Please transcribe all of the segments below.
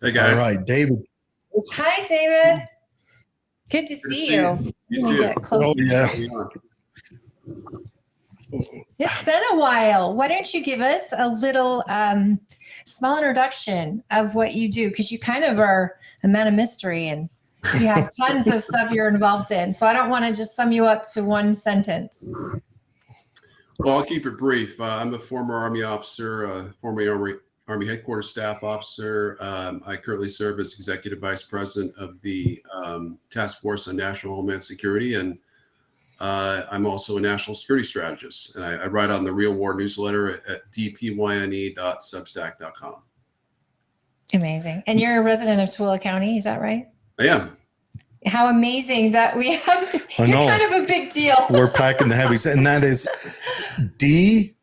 Hey guys. All right, David. Hi, David. Good to see you. You too. Get closer. Oh, yeah. It's been a while. Why don't you give us a little small introduction of what you do? Because you kind of are a man of mystery and you have tons of stuff you're involved in. So I don't want to just sum you up to one sentence. Well, I'll keep it brief. I'm a former Army officer, former Army Headquarters Staff Officer. I currently serve as Executive Vice President of the Task Force on National Homeland Security, and I'm also a national security strategist. And I write on the Real War newsletter at dpyne.substack.com. Amazing. And you're a resident of Tooele County, is that right? I am. How amazing that we have. You're kind of a big deal. We're packing the heavies, and that is DPYNE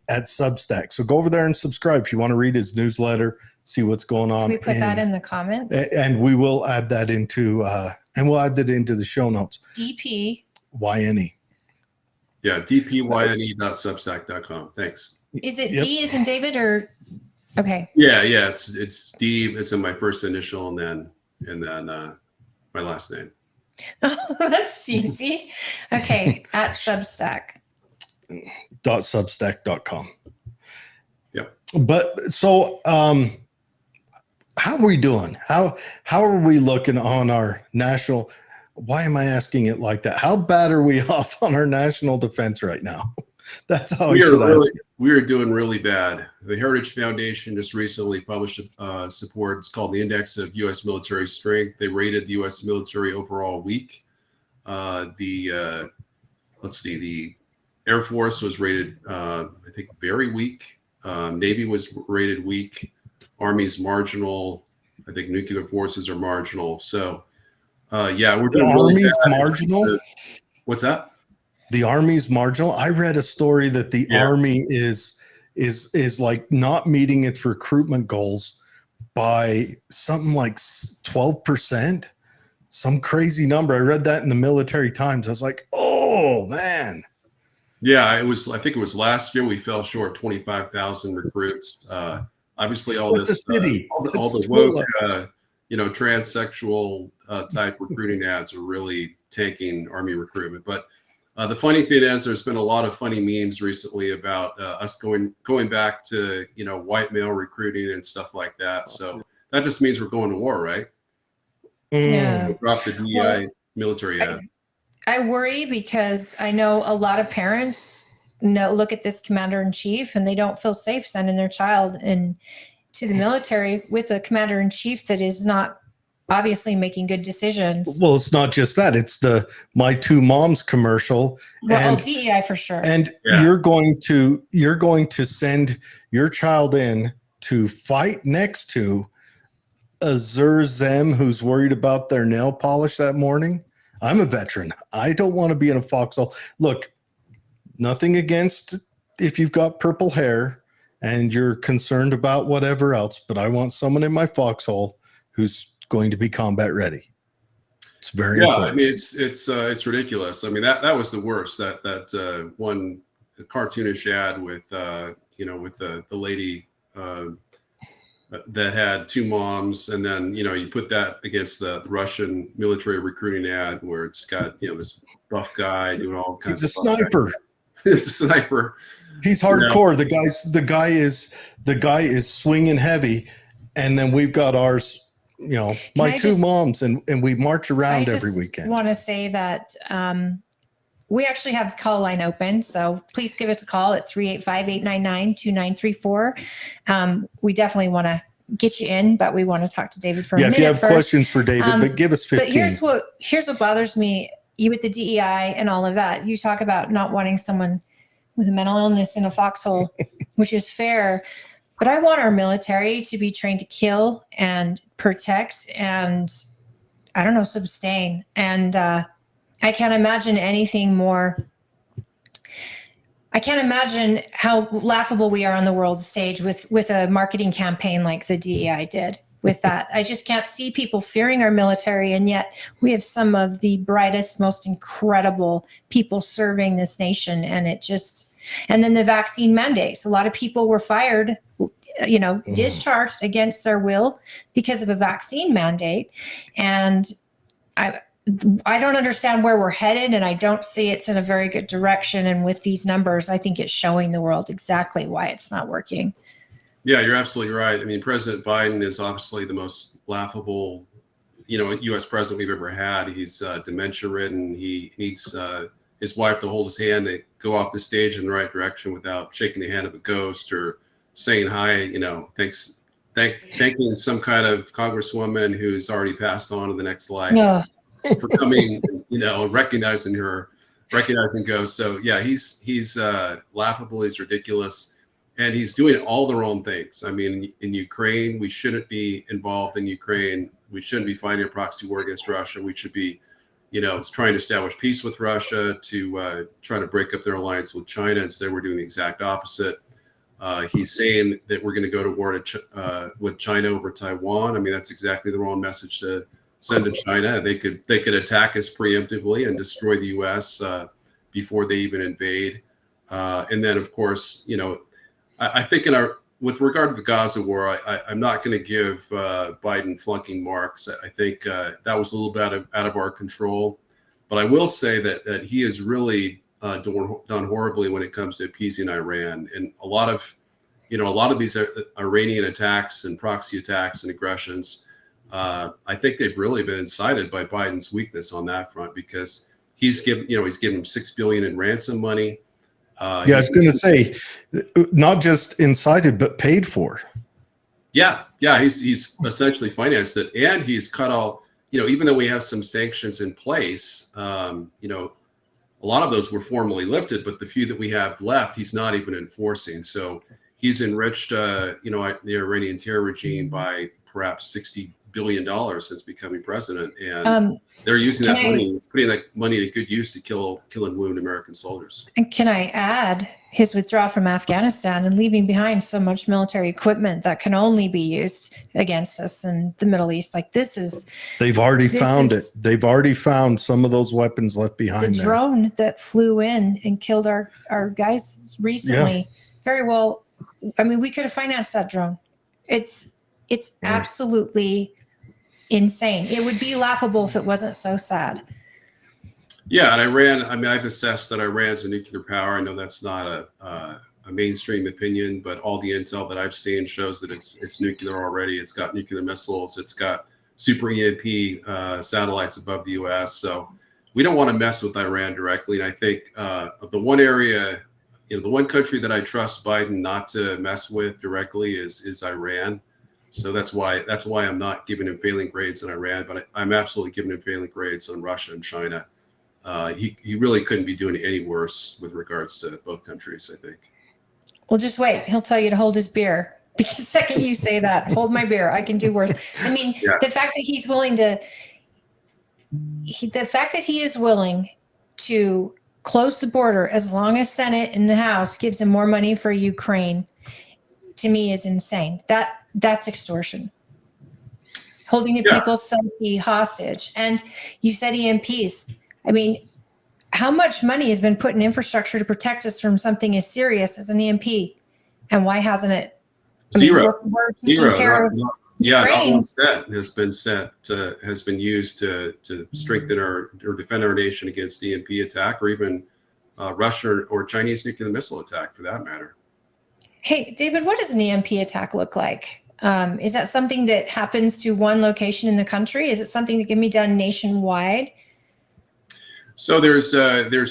at Substack. So go over there and subscribe if you want to read his newsletter, see what's going on. Can we put that in the comments? And we will add that into the show notes. DPYNE. Yeah, dpyne.substack.com. Thanks. Is it D as in David or? Okay. Yeah. It's D. It's in my first initial, and then my last name. Oh, that's easy. Okay, at Substack. .substack.com. Yep. But so how are we doing? How are we looking on our national? Why am I asking it like that? How bad are we off on our national defense right now? That's how we are doing really bad. The Heritage Foundation just recently published a support. It's called the Index of U.S. Military Strength. They rated the U.S. military overall weak. The Air Force was rated, I think, very weak. Navy was rated weak. Army's marginal. I think nuclear forces are marginal. So, we're doing really Army's bad. marginal. What's that? The Army's marginal. I read a story that the Army is like not meeting its recruitment goals by something like 12%, some crazy number. I read that in the Military Times. I was like, oh man. Yeah, I think it was last year we fell short 25,000 recruits. Obviously, all That's this, all the woke, transsexual type recruiting ads are really tanking Army recruitment. But the funny thing is, there's been a lot of funny memes recently about us going back to white male recruiting and stuff like that. So that just means we're going to war, right? Yeah. We'll drop the DEI military ad. I worry because I know a lot of parents look at this commander-in-chief and they don't feel safe sending their child to the military with a commander-in-chief that is not obviously making good decisions. Well, it's not just that. It's the My Two Moms commercial. Well, DEI for sure. And you're going to send your child in to fight next to a Zerzem who's worried about their nail polish that morning. I'm a veteran. I don't want to be in a foxhole. Look, nothing against if you've got purple hair and you're concerned about whatever else, but I want someone in my foxhole who's going to be combat ready. It's very important. I mean, it's ridiculous. I mean, that was the worst. That one cartoonish ad with with the lady that had two moms, and then you put that against the Russian military recruiting ad where it's got this buff guy doing all kinds. He's a sniper. He's a sniper. He's hardcore. The guy is swinging heavy, and then we've got ours. My two moms, and we march around every weekend. I want to say that we actually have the call line open, so please give us a call at 385-899-2934. We definitely want to get you in, but we want to talk to David for a minute. If you have first. questions for David, but give us 15. But here's what bothers me. You with the DEI and all of that. You talk about not wanting someone with a mental illness in a foxhole, which is fair. But I want our military to be trained to kill and protect and, I don't know, sustain. And I can't imagine anything more. I can't imagine how laughable we are on the world stage with a marketing campaign like the DEI did with that. I just can't see people fearing our military. And yet we have some of the brightest, most incredible people serving this nation. And then the vaccine mandates. A lot of people were fired discharged against their will because of a vaccine mandate. And I don't understand where we're headed, and I don't see it's in a very good direction. And with these numbers, I think it's showing the world exactly why it's not working. Yeah, you're absolutely right. I mean, President Biden is obviously the most laughable, U.S. president we've ever had. He's dementia-ridden. He needs his wife to hold his hand to go off the stage in the right direction without shaking the hand of a ghost or saying hi. Thanking some kind of congresswoman who's already passed on to the next life. Ugh. For coming, recognizing ghosts. So yeah, he's laughable. He's ridiculous, and he's doing all the wrong things. I mean, in Ukraine, we shouldn't be involved in Ukraine. We shouldn't be fighting a proxy war against Russia. We should be, trying to establish peace with Russia, to try to break up their alliance with China. Instead, we're doing the exact opposite. He's saying that we're going to go to war with China over Taiwan. I mean, that's exactly the wrong message to send to China. They could attack us preemptively and destroy the U.S. Before they even invade. And then, of course, I think with regard to the Gaza war, I'm not going to give Biden flunking marks. I think that was a little bit out of our control. But I will say that he has really done horribly when it comes to appeasing Iran. And a lot of these Iranian attacks and proxy attacks and aggressions, I think they've really been incited by Biden's weakness on that front, because he's given him $6 billion in ransom money. I was going to say, not just incited, but paid for. Yeah, he's essentially financed it, and he's cut all. Even though we have some sanctions in place, a lot of those were formally lifted, but the few that we have left, he's not even enforcing. So he's enriched, the Iranian terror regime by perhaps $60 billion since becoming president, and they're using that money, putting that money to good use to kill and wound American soldiers. And can I add his withdrawal from Afghanistan and leaving behind so much military equipment that can only be used against us in the Middle East? They've already found it. They've already found some of those weapons left behind. The drone that flew in and killed our guys recently. Yeah. Very well. I mean, we could have financed that drone. It's absolutely insane. It would be laughable if it wasn't so sad. Yeah, and Iran, I've assessed that Iran's a nuclear power. I know that's not a mainstream opinion, but all the intel that I've seen shows that it's nuclear already. It's got nuclear missiles. It's got super EMP satellites above the U.S. So we don't want to mess with Iran directly. And I think of the one area, the one country that I trust Biden not to mess with directly is Iran. So that's why I'm not giving him failing grades on Iran, but I'm absolutely giving him failing grades on Russia and China. He really couldn't be doing any worse with regards to both countries, I think. Well, just wait. He'll tell you to hold his beer. Because the second you say that, hold my beer, I can do worse. I mean, yeah. The fact that he is willing to close the border as long as Senate and the House gives him more money for Ukraine, to me is insane. That's extortion. Holding the people's safety hostage. And you said EMPs. I mean, how much money has been put in infrastructure to protect us from something as serious as an EMP? And why hasn't it? Zero. We're taking care of not one cent has been used to strengthen or defend our nation against EMP attack, or even Russia or Chinese nuclear missile attack, for that matter. Hey, David, what does an EMP attack look like? Is that something that happens to one location in the country? Is it something that can be done nationwide? So there's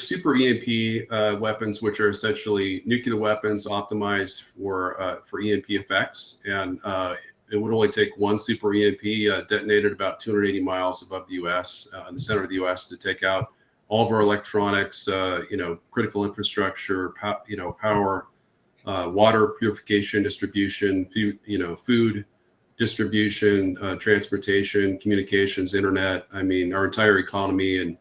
super EMP weapons, which are essentially nuclear weapons optimized for EMP effects, and it would only take one super EMP detonated about 280 miles above the U.S. In the center of the U.S. to take out all of our electronics, critical infrastructure, power, water purification, distribution, food distribution, transportation, communications, internet. I mean, our entire economy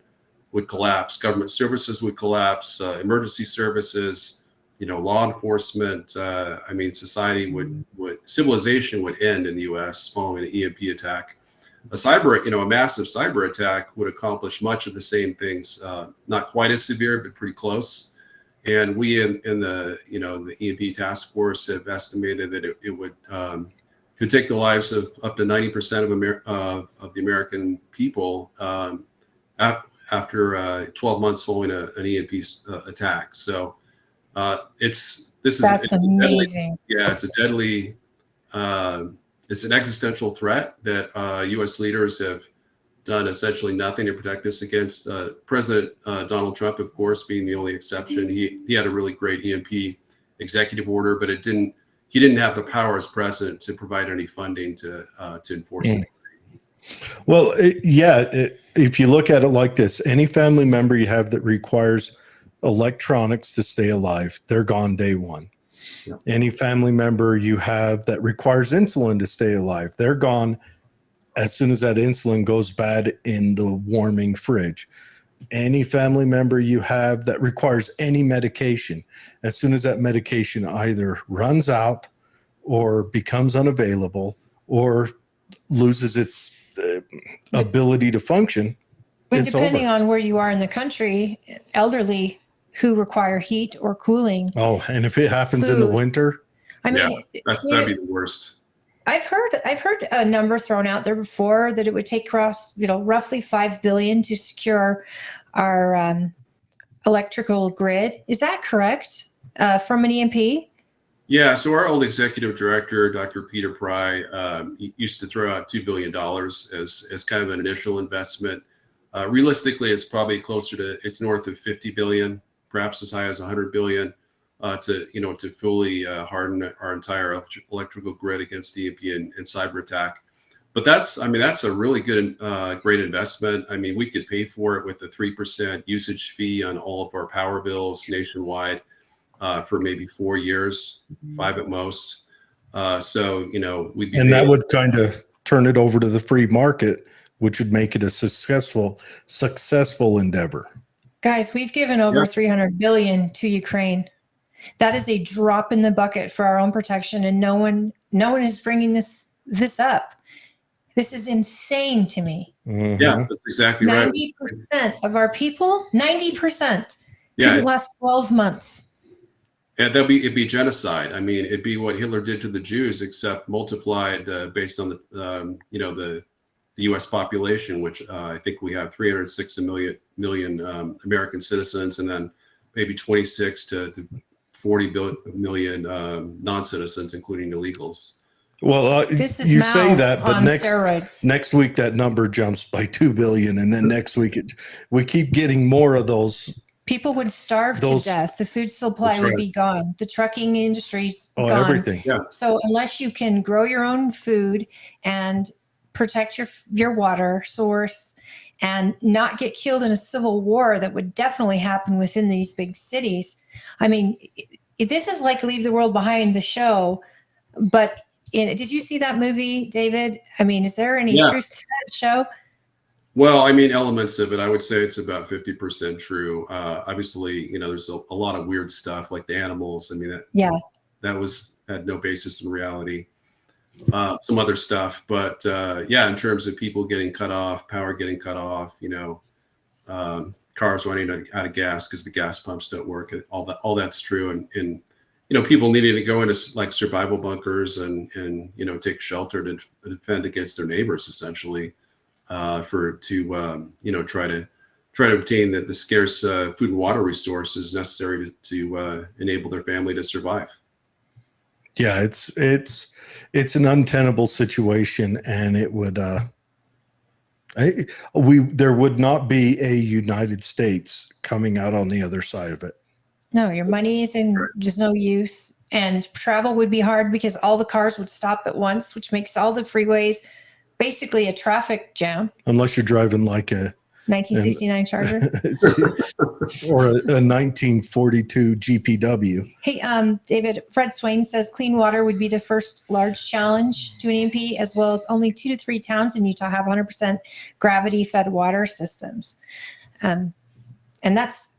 would collapse. Government services would collapse. Emergency services, law enforcement. Society civilization would end in the U.S. following an EMP attack. A massive cyber attack would accomplish much of the same things. Not quite as severe, but pretty close. And we in the the EMP task force have estimated that it would could take the lives of up to 90% of the American people after 12 months following an EMP attack. So That's amazing. it's a deadly it's an existential threat that U.S. leaders have done essentially nothing to protect us against. President Donald Trump, of course, being the only exception. He had a really great EMP executive order, but he didn't have the power as president to provide any funding to enforce it. Well, if you look at it like this, any family member you have that requires electronics to stay alive, they're gone day one. Yeah. Any family member you have that requires insulin to stay alive, they're gone as soon as that insulin goes bad in the warming fridge. Any family member you have that requires any medication, as soon as that medication either runs out or becomes unavailable or loses its ability to function, but depending on where you are in the country, elderly who require heat or cooling. Oh, and if it happens in the winter, that'd be the worst. I've heard a number thrown out there before that it would take roughly $5 billion to secure our electrical grid. Is that correct? From an EMP? Yeah. So our old executive director, Dr. Peter Pry, used to throw out $2 billion as kind of an initial investment. Realistically, it's probably it's north of 50 billion, perhaps as high as 100 billion. To fully harden our entire electrical grid against EMP and cyber attack. But that's a really good, great investment. I mean, we could pay for it with a 3% usage fee on all of our power bills nationwide for maybe 4 years, 5 at most. We'd be that would kind of turn it over to the free market, which would make it a successful endeavor. Guys, we've given over 300 billion to Ukraine. That is a drop in the bucket for our own protection, and no one is bringing this up. This is insane to me. Mm-hmm. Yeah, that's exactly 90% right. 90% of our people, 90%, can last 12 months. And it'd be genocide. I mean, it'd be what Hitler did to the Jews, except multiplied based on the U.S. population, which I think we have 306 million American citizens, and then maybe 26 to 40 million non-citizens, including illegals. Well, you say that, but next week that number jumps by 2 billion, and then next week we keep getting more of those. People would starve to death. The food supply would be gone. The trucking industry's gone. Everything. Yeah. So unless you can grow your own food and protect your water source and not get killed in a civil war that would definitely happen within these big cities. I mean, this is like Leave the World Behind, the show, but did you see that movie, David? I mean, is there any truth to that show? Well, I mean, elements of it, I would say it's about 50% true. Obviously, there's a lot of weird stuff like the animals. I mean, that had no basis in reality. Some other stuff, but in terms of people getting cut off, power getting cut off, cars running out of gas because the gas pumps don't work. All that's true, and people needing to go into like survival bunkers and take shelter to defend against their neighbors, essentially, try to obtain the scarce food and water resources necessary to enable their family to survive. Yeah, it's an untenable situation, and it would there would not be a United States coming out on the other side of it. No, your money is in just no use, and travel would be hard because all the cars would stop at once, which makes all the freeways basically a traffic jam. Unless you're driving like a 1969 Charger or a 1942 GPW. Hey, David, Fred Swain says clean water would be the first large challenge to an EMP, as well as only 2 to 3 towns in Utah have 100% gravity-fed water systems. And that's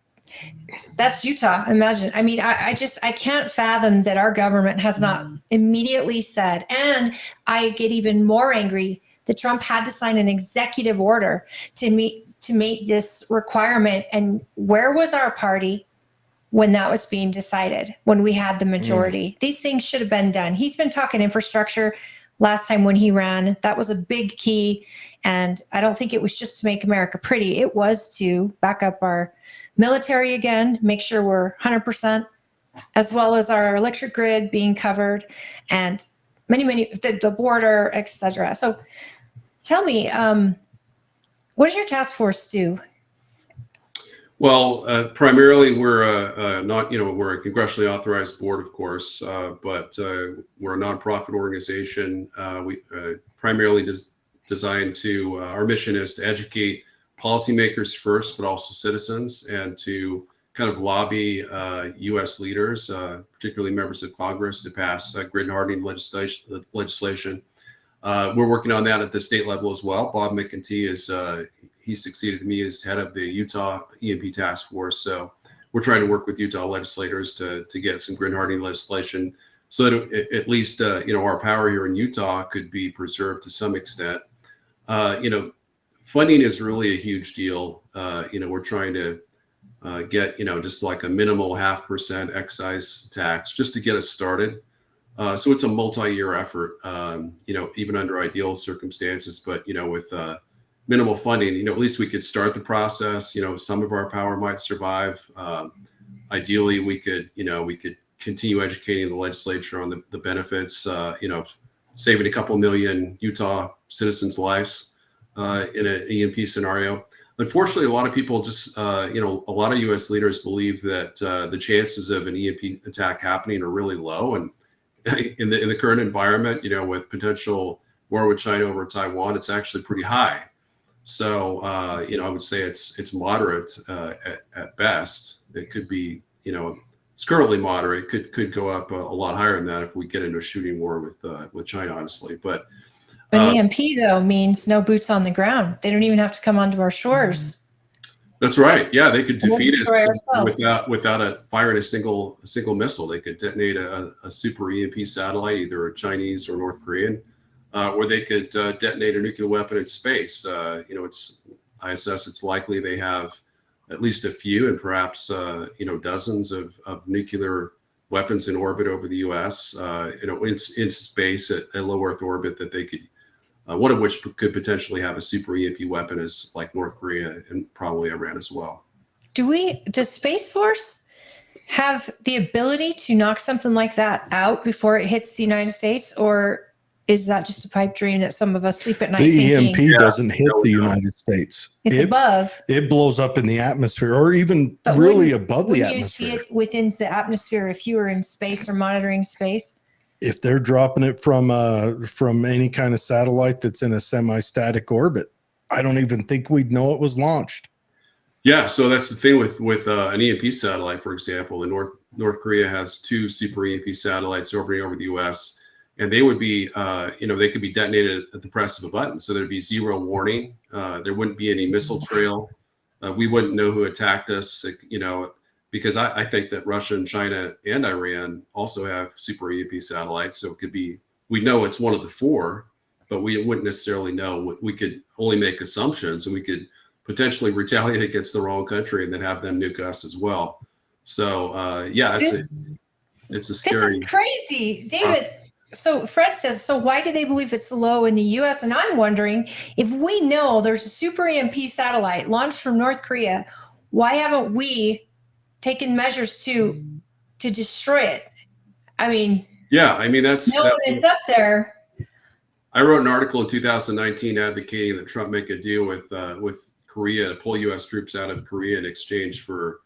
Utah. Imagine. I mean, I can't fathom that our government has not immediately said, and I get even more angry that Trump had to sign an executive order to meet this requirement. And where was our party? when that was being decided, when we had the majority. These things should have been done. He's been talking infrastructure last time when he ran. That was a big key. And I don't think it was just to make America pretty. It was to back up our military again, make sure we're 100%, as well as our electric grid being covered, and the border, etc. So tell me, what does your task force do? Well, primarily we're not, we're a congressionally authorized board, of course, but we're a nonprofit organization. We primarily designed to, our mission is to educate policymakers first, but also citizens, and to kind of lobby U.S. leaders, particularly members of Congress, to pass grid hardening legislation. We're working on that at the state level as well. Bob McEntee is, he succeeded me as head of the Utah EMP task force. So we're trying to work with Utah legislators to get some grid hardening legislation so that at least, our power here in Utah could be preserved to some extent. Funding is really a huge deal. We're trying to get, just like a minimal 0.5% excise tax just to get us started. So it's a multi-year effort, even under ideal circumstances, but, with minimal funding, at least we could start the process. Some of our power might survive. Ideally, we could continue educating the legislature on the benefits, saving a couple million Utah citizens' lives in an EMP scenario. Unfortunately, a lot of people just, a lot of U.S. leaders believe that the chances of an EMP attack happening are really low. And in the current environment, with potential war with China over Taiwan, it's actually pretty high. So, I would say it's moderate at best. It could be, it's currently moderate. Could go up a lot higher than that if we get into a shooting war with China, honestly. But EMP though means no boots on the ground. They don't even have to come onto our shores. That's right. Yeah, they could defeat it without firing a single missile. They could detonate a super EMP satellite, either a Chinese or North Korean, or they could detonate a nuclear weapon in space. I assess it's likely they have at least a few, and perhaps dozens of nuclear weapons in orbit over the U.S. In space at a low Earth orbit that they could. One of which could potentially have a super EMP weapon, is like North Korea and probably Iran as well. Does Space Force have the ability to knock something like that out before it hits the United States, or is that just a pipe dream that some of us sleep at night thinking? The EMP doesn't hit the United States. It's above. It blows up in the atmosphere, or even really above the atmosphere. You see it within the atmosphere if you were in space or monitoring space? If they're dropping it from any kind of satellite that's in a semi-static orbit, I don't even think we'd know it was launched. Yeah, so that's the thing with an EMP satellite, for example. North Korea has 2 super EMP satellites orbiting over the U.S., and they would be, they could be detonated at the press of a button. So there'd be zero warning. There wouldn't be any missile trail. We wouldn't know who attacked us, because I think that Russia and China and Iran also have super EMP satellites. So it could be, we know it's one of the 4, but we wouldn't necessarily know. We could only make assumptions, and we could potentially retaliate against the wrong country and then have them nuke us as well. So, it's a scary. This is crazy, David. So Fred says, so why do they believe it's low in the U.S.? And I'm wondering, if we know there's a super EMP satellite launched from North Korea, why haven't we taken measures to destroy it? That's it's up there. I wrote an article in 2019 advocating that Trump make a deal with Korea to pull U.S. troops out of Korea in exchange for,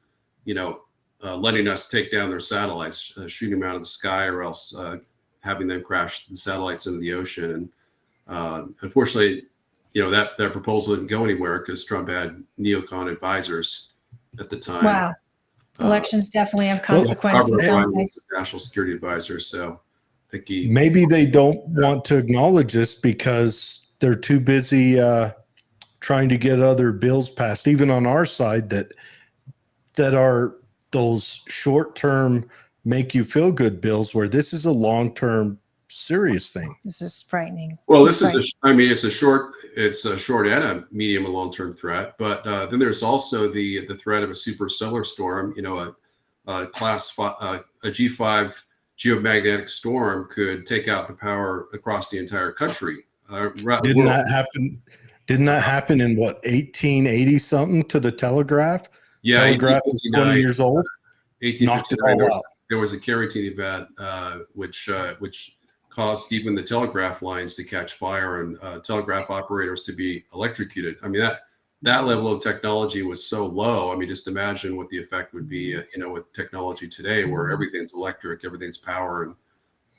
letting us take down their satellites, shooting them out of the sky, or else having them crash the satellites into the ocean. And unfortunately, that proposal didn't go anywhere because Trump had neocon advisors at the time. Wow. Elections definitely have consequences. National security advisor. So I think maybe they don't want to acknowledge this because they're too busy trying to get other bills passed, even on our side, that are those short-term make you feel good bills, where this is a long-term serious thing. This is frightening. Well, it's a short and a medium and long-term threat, but then there's also the threat of a super solar storm, a a G5 geomagnetic storm could take out the power across the entire country. Didn't that happen? Didn't that happen in what 1880 something to the telegraph? Yeah, Telegraph is 20 years old. 1859, Knocked it all out. there was a Carrington event, which caused even the telegraph lines to catch fire and telegraph operators to be electrocuted. I mean, that level of technology was so low. I mean, just imagine what the effect would be, with technology today, where everything's electric, everything's power,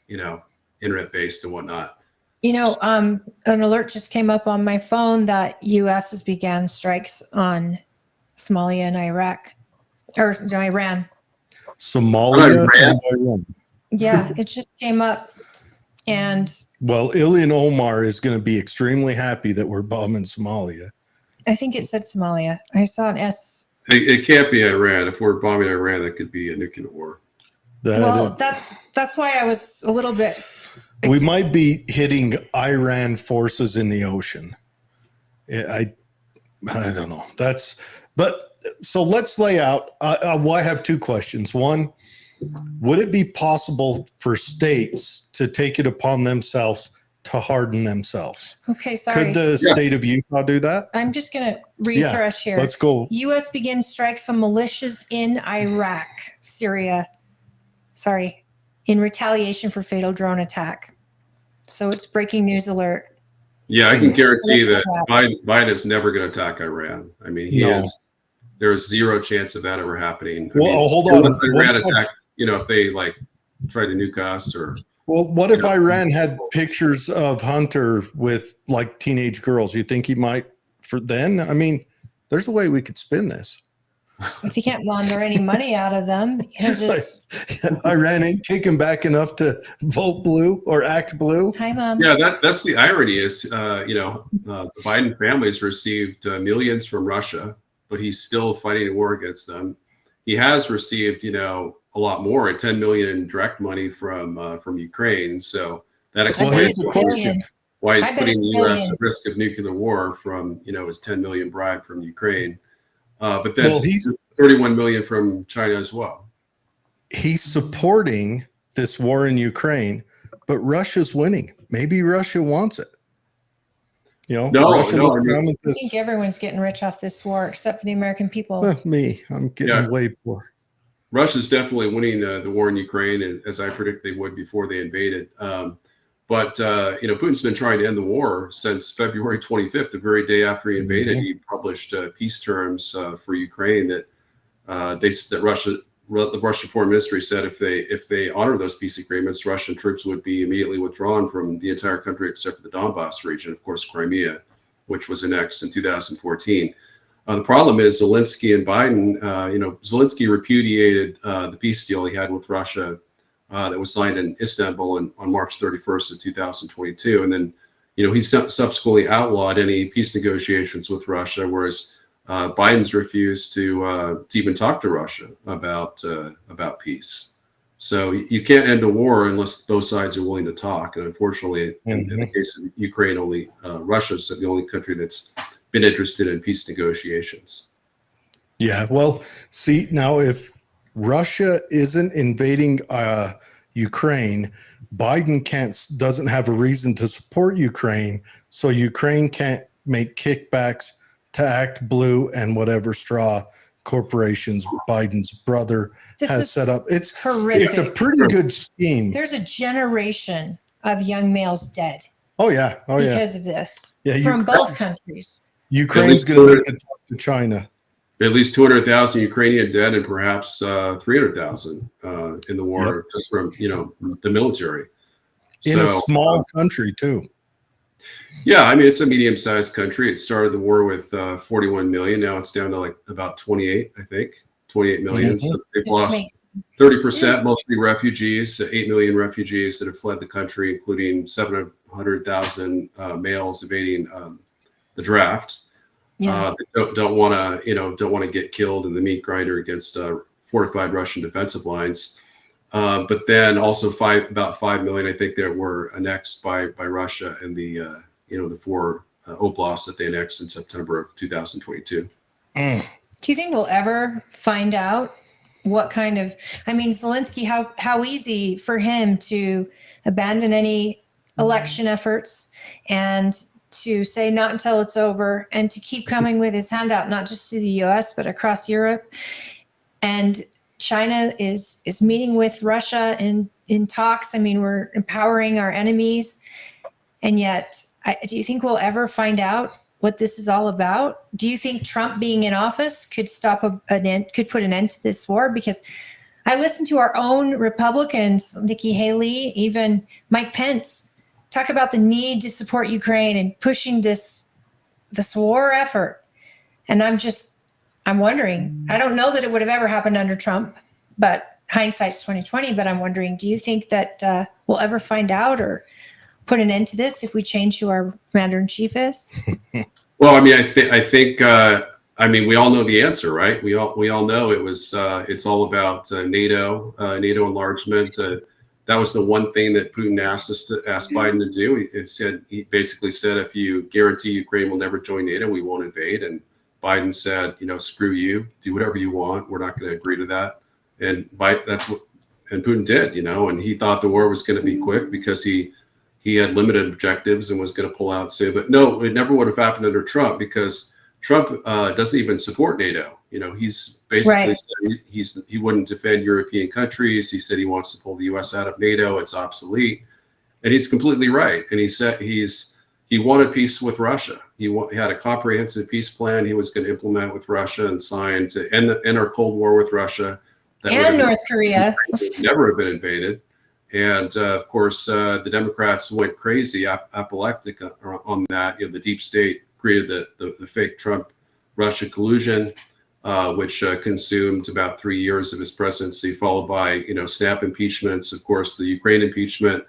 and internet based and whatnot. An alert just came up on my phone that U.S. has began strikes on Somalia and Iraq, or Iran. Somalia and Iran. Yeah, it just came up. And well, Ilhan Omar is going to be extremely happy that we're bombing Somalia. I think it said Somalia. I saw an S. It can't be Iran. If we're bombing Iran, that could be a nuclear war. That's why I was a little bit. We might be hitting Iran forces in the ocean. I don't know. So let's lay out. I have two questions. One, would it be possible for states to take it upon themselves to harden themselves? Okay, sorry. Could the state of Utah do that? I'm just going to refresh here. Let's go. U.S. begins strikes on militias in Iraq, Syria. Sorry, in retaliation for fatal drone attack. So it's breaking news alert. Yeah, I can guarantee that Biden is never going to attack Iran. I mean, there's zero chance of that ever happening. Hold on. Iran attack, if they try to nuke us or. Well, what if Iran had pictures of Hunter with teenage girls? You think he might for then? I mean, there's a way we could spin this. If you can't launder any money out of them, just Iran ain't taken back enough to vote blue or act blue. Hi, Mom. Yeah, that's the irony is, the Biden family has received millions from Russia, but he's still fighting a war against them. He has received, a lot more, 10 million in direct money from Ukraine. So that explains why he's putting the U.S. at risk of nuclear war from, his 10 million bribe from Ukraine. But then he's 31 million from China as well. He's supporting this war in Ukraine, but Russia's winning. Maybe Russia wants it. No, I think everyone's getting rich off this war except for the American people. Me, I'm getting way poor. Russia's definitely winning the war in Ukraine, as I predicted they would before they invaded. But Putin's been trying to end the war since February 25th, the very day after he invaded. He published peace terms for Ukraine that the Russian Foreign Ministry said if they honor those peace agreements, Russian troops would be immediately withdrawn from the entire country except for the Donbass region, of course, Crimea, which was annexed in 2014. The problem is Zelensky and Biden. Zelensky repudiated the peace deal he had with Russia that was signed in Istanbul on March 31st of 2022. And then, he subsequently outlawed any peace negotiations with Russia, whereas Biden's refused to even talk to Russia about peace. So you can't end a war unless both sides are willing to talk. And unfortunately, in the case of Ukraine, only Russia's the only country that's been interested in peace negotiations. Yeah, well, see, now if Russia isn't invading Ukraine, Biden doesn't have a reason to support Ukraine, so Ukraine can't make kickbacks to Act Blue and whatever straw corporations Biden's brother has set up. It's horrific. It's a pretty good scheme. There's a generation of young males dead. Because of this, from both countries. Ukraine's going to talk to China. At least 200,000 Ukrainian dead and perhaps 300,000 in the war, just from the military. In a small country too. Yeah, I mean it's a medium-sized country. It started the war with 41 million. Now it's down to about 28, I think, 28 million. So they've lost 30%, mostly refugees. 8 million refugees that have fled the country, including 700,000 males evading the draft. Don't want to get killed in the meat grinder against fortified Russian defensive lines. But then also about 5 million, I think, that were annexed by Russia and the 4 oblasts that they annexed in September of 2022. Do you think we'll ever find out what kind of, I mean, Zelensky, how easy for him to abandon any election efforts and to say not until it's over, and to keep coming with his handout, not just to the US, but across Europe. And China is meeting with Russia in talks. I mean, we're empowering our enemies. And yet, do you think we'll ever find out what this is all about? Do you think Trump being in office could could put an end to this war? Because I listened to our own Republicans, Nikki Haley, even Mike Pence, talk about the need to support Ukraine and pushing this war effort. And I'm wondering, I don't know that it would have ever happened under Trump, but hindsight's 2020. But I'm wondering, do you think that we'll ever find out or put an end to this if we change who our commander in chief is? Well, I mean, I think we all know the answer, right? We all know it's all about NATO enlargement. That was the one thing that Putin asked Biden to do. He basically said, if you guarantee Ukraine will never join NATO, we won't invade. And Biden said, screw you, do whatever you want. We're not going to agree to that. And Putin did, and he thought the war was going to be quick because he had limited objectives and was going to pull out soon. But no, it never would have happened under Trump, because Trump doesn't even support NATO. He's basically said he wouldn't defend European countries. He said he wants to pull the U.S. out of NATO. It's obsolete. And he's completely right. And he said he wanted peace with Russia. He had a comprehensive peace plan he was going to implement with Russia and sign to end our Cold War with Russia. And North Korea. Never have been invaded. And of course, the Democrats went crazy, apoplectic on that. The deep state created the fake Trump-Russia collusion, which consumed about 3 years of his presidency, followed by snap impeachments. Of course, the Ukraine impeachment,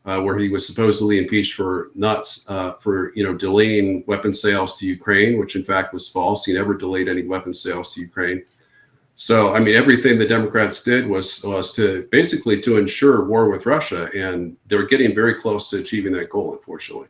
where he was supposedly impeached for delaying weapon sales to Ukraine, which in fact was false. He never delayed any weapon sales to Ukraine. So, I mean, everything the Democrats did was to basically to ensure war with Russia, and they're getting very close to achieving that goal, unfortunately.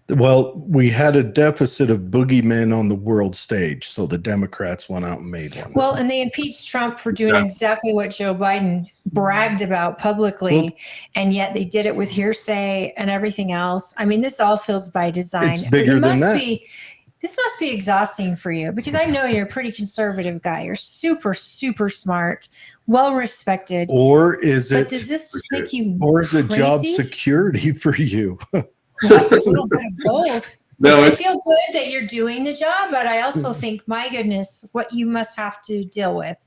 Well, we had a deficit of boogeymen on the world stage, so the Democrats went out and made one. Well, and they impeached Trump for doing exactly what Joe Biden bragged about publicly, and yet they did it with hearsay and everything else. I mean, this all feels by design. It's bigger than that. This must be exhausting for you, because I know you're a pretty conservative guy. You're super, super smart, well respected. Or is it? But does this just make you? Or is it crazy? job security for you? Well, a little bit of both. No, I feel good that you're doing the job, but I also think, my goodness, what you must have to deal with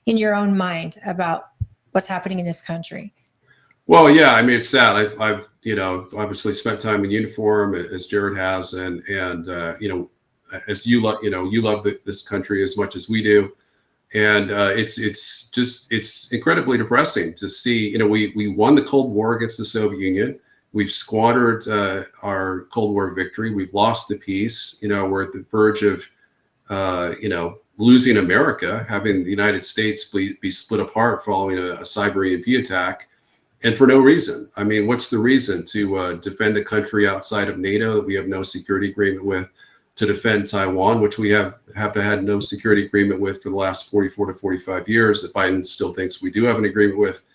in your own mind about what's happening in this country. Well, yeah, I mean, it's sad. I've obviously spent time in uniform, as Jared has, and as you love this country as much as we do, and it's incredibly depressing to see. We won the Cold War against the Soviet Union. We've squandered our Cold War victory. We've lost the peace. We're at the verge of losing America, having the United States be split apart following a cyber EMP attack, and for no reason. I mean, what's the reason to defend a country outside of NATO that we have no security agreement with? To defend Taiwan, which we have had no security agreement with for the last 44 to 45 years, that Biden still thinks we do have an agreement with.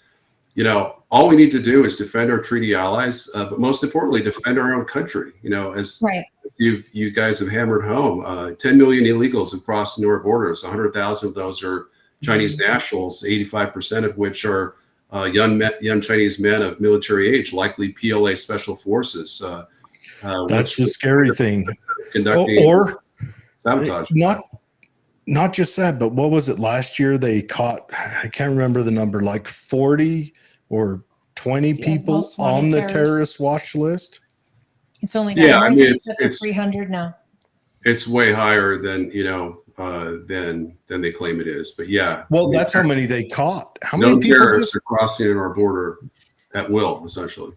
All we need to do is defend our treaty allies, but most importantly, defend our own country. As you guys have hammered home, 10 million illegals have crossed into our borders. 100,000 of those are Chinese nationals, 85% of which are young Chinese men of military age, likely PLA special forces. That's the scary thing. Conducting or sabotage. Not just that, but what was it last year? They caught, I can't remember the number, like 40 or 20 people on the terrorist watch list. It's only got it's up to 300 now. It's way higher than than they claim it is. But yeah. Well, that's how many they caught. How many people terrorists are crossing our border at will, essentially.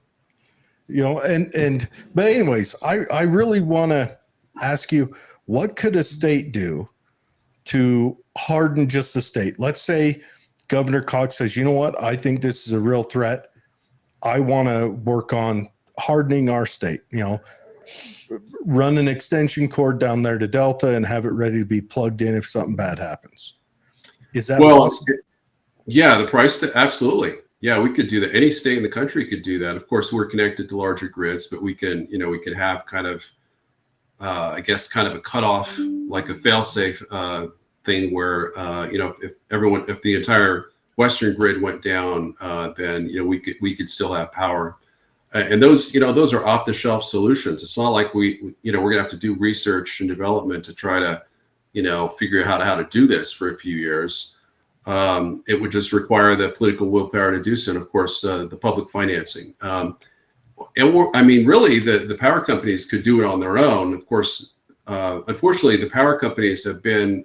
But anyways, I really want to ask you, what could a state do to harden just the state? Let's say Governor Cox says, you know what, I think this is a real threat. I want to work on hardening our state, run an extension cord down there to Delta and have it ready to be plugged in if something bad happens. Is that possible? Yeah, the price, absolutely. Yeah, we could do that. Any state in the country could do that. Of course, we're connected to larger grids, but we can, we could have kind of, I guess, kind of a cutoff, like a fail-safe thing where, if the entire Western grid went down, then we could still have power. And those are off-the-shelf solutions. It's not like we're gonna have to do research and development to try to, figure out how to do this for a few years. It would just require the political willpower to do so, and of course, the public financing. Really, the power companies could do it on their own. Of course, unfortunately, the power companies have been,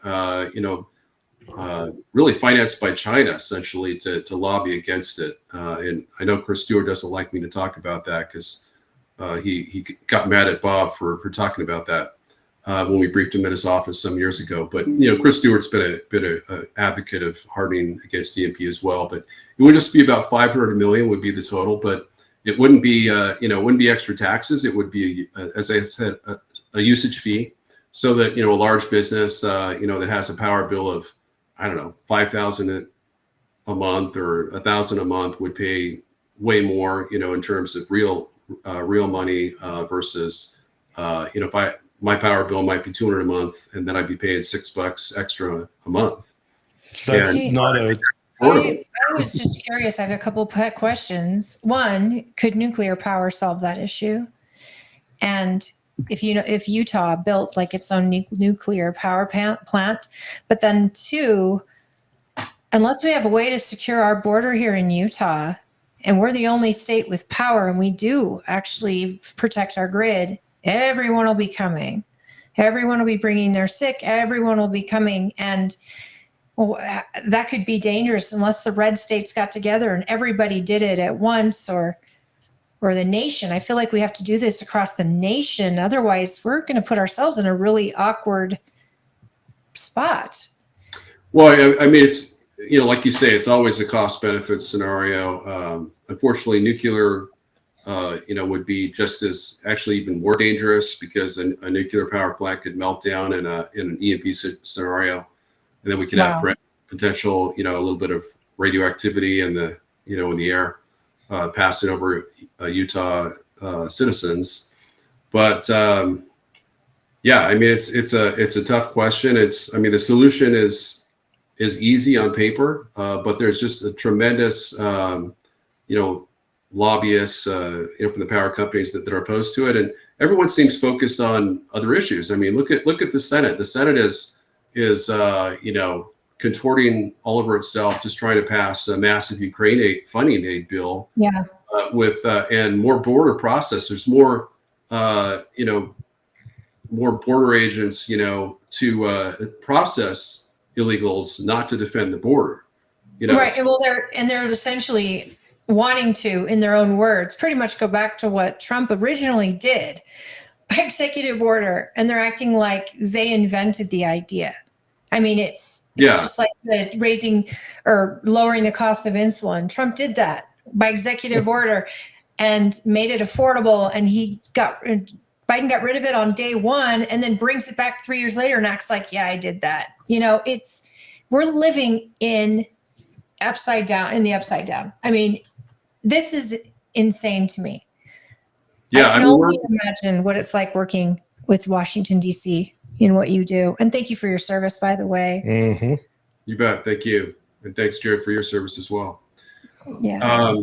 really financed by China, essentially, to lobby against it. And I know Chris Stewart doesn't like me to talk about that because he got mad at Bob for talking about that when we briefed him in his office some years ago. But Chris Stewart's been a advocate of hardening against EMP as well. But it would just be about 500 million would be the total, but it wouldn't be it wouldn't be extra taxes. It would be, as I said, a usage fee, so that a large business that has a power bill of, I don't know, 5,000 a month or 1,000 a month would pay way more, in terms of real money versus if my power bill might be 200 a month, and then I'd be paying $6 extra a month. That's And not a. I was just curious. I have a couple pet questions. One, could nuclear power solve that issue? And if Utah built like its own nuclear power plant, but then two, unless we have a way to secure our border here in Utah, and we're the only state with power, and we do actually protect our grid, everyone will be coming. Everyone will be bringing their sick. Everyone will be coming. And that could be dangerous unless the red states got together and everybody did it at once, or the nation. I feel like we have to do this across the nation. Otherwise, we're going to put ourselves in a really awkward spot. Well, it's, like you say, it's always a cost-benefit scenario. Unfortunately, nuclear, would be just as, actually even more dangerous, because a nuclear power plant could melt down in an EMP scenario, and then we could have potential, a little bit of radioactivity in the, in the air, passing over Utah citizens. But it's a tough question. The solution is easy on paper, but there's just a tremendous, lobbyists, from the power companies that are opposed to it, and everyone seems focused on other issues. Look at the Senate. The Senate is contorting all over itself, just trying to pass a massive Ukraine funding aid bill. Yeah. With and more border processors, more more border agents, to process illegals, not to defend the border. Right. Well, they're essentially wanting to, in their own words, pretty much go back to what Trump originally did by executive order, and they're acting like they invented the idea. It's just like the raising or lowering the cost of insulin. Trump did that by executive order and made it affordable, and Biden got rid of it on day one, and then brings it back 3 years later and acts like, yeah, I did that. We're living in the upside down. This is insane to me. Yeah, I can only imagine what it's like working with Washington, D.C. in what you do. And thank you for your service, by the way. Mm-hmm. You bet. Thank you. And thanks, Jared, for your service as well. Yeah.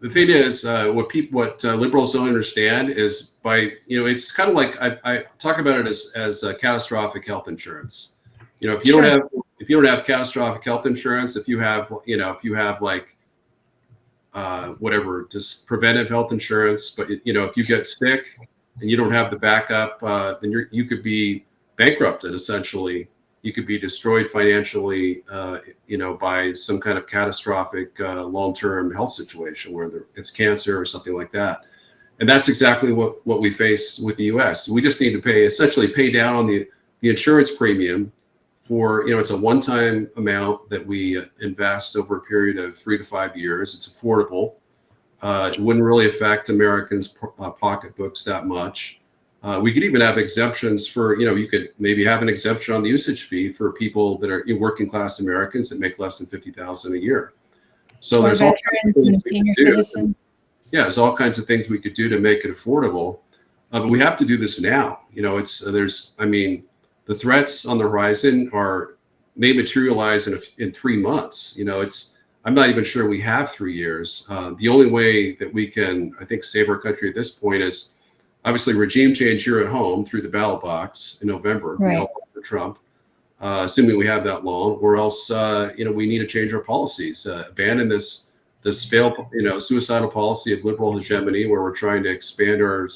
The thing is, what liberals don't understand is it's kind of like I talk about it as catastrophic health insurance. If you don't have catastrophic health insurance, if you have like whatever, just preventive health insurance, but if you get sick and you don't have the backup, then you could be bankrupted. Essentially, you could be destroyed financially, by some kind of catastrophic long-term health situation, where it's cancer or something like that. And that's exactly what we face with the U.S. We just need to essentially pay down on the insurance premium for, it's a one-time amount that we invest over a period of 3 to 5 years. It's affordable. It wouldn't really affect Americans' pocketbooks that much. We could even have exemptions for, you could maybe have an exemption on the usage fee for people that are working class Americans that make less than $50,000 a year. So Or there's all kinds veterans of and things we senior could do. citizens. Yeah, there's all kinds of things we could do to make it affordable, but we have to do this now. The threats on the horizon may materialize in 3 months. I'm not even sure we have 3 years. The only way that we can, I think, save our country at this point is obviously regime change here at home through the ballot box in November. Right. We all vote for Trump, assuming we have that long, or else we need to change our policies, abandon this failed suicidal policy of liberal hegemony, where we're trying to expand our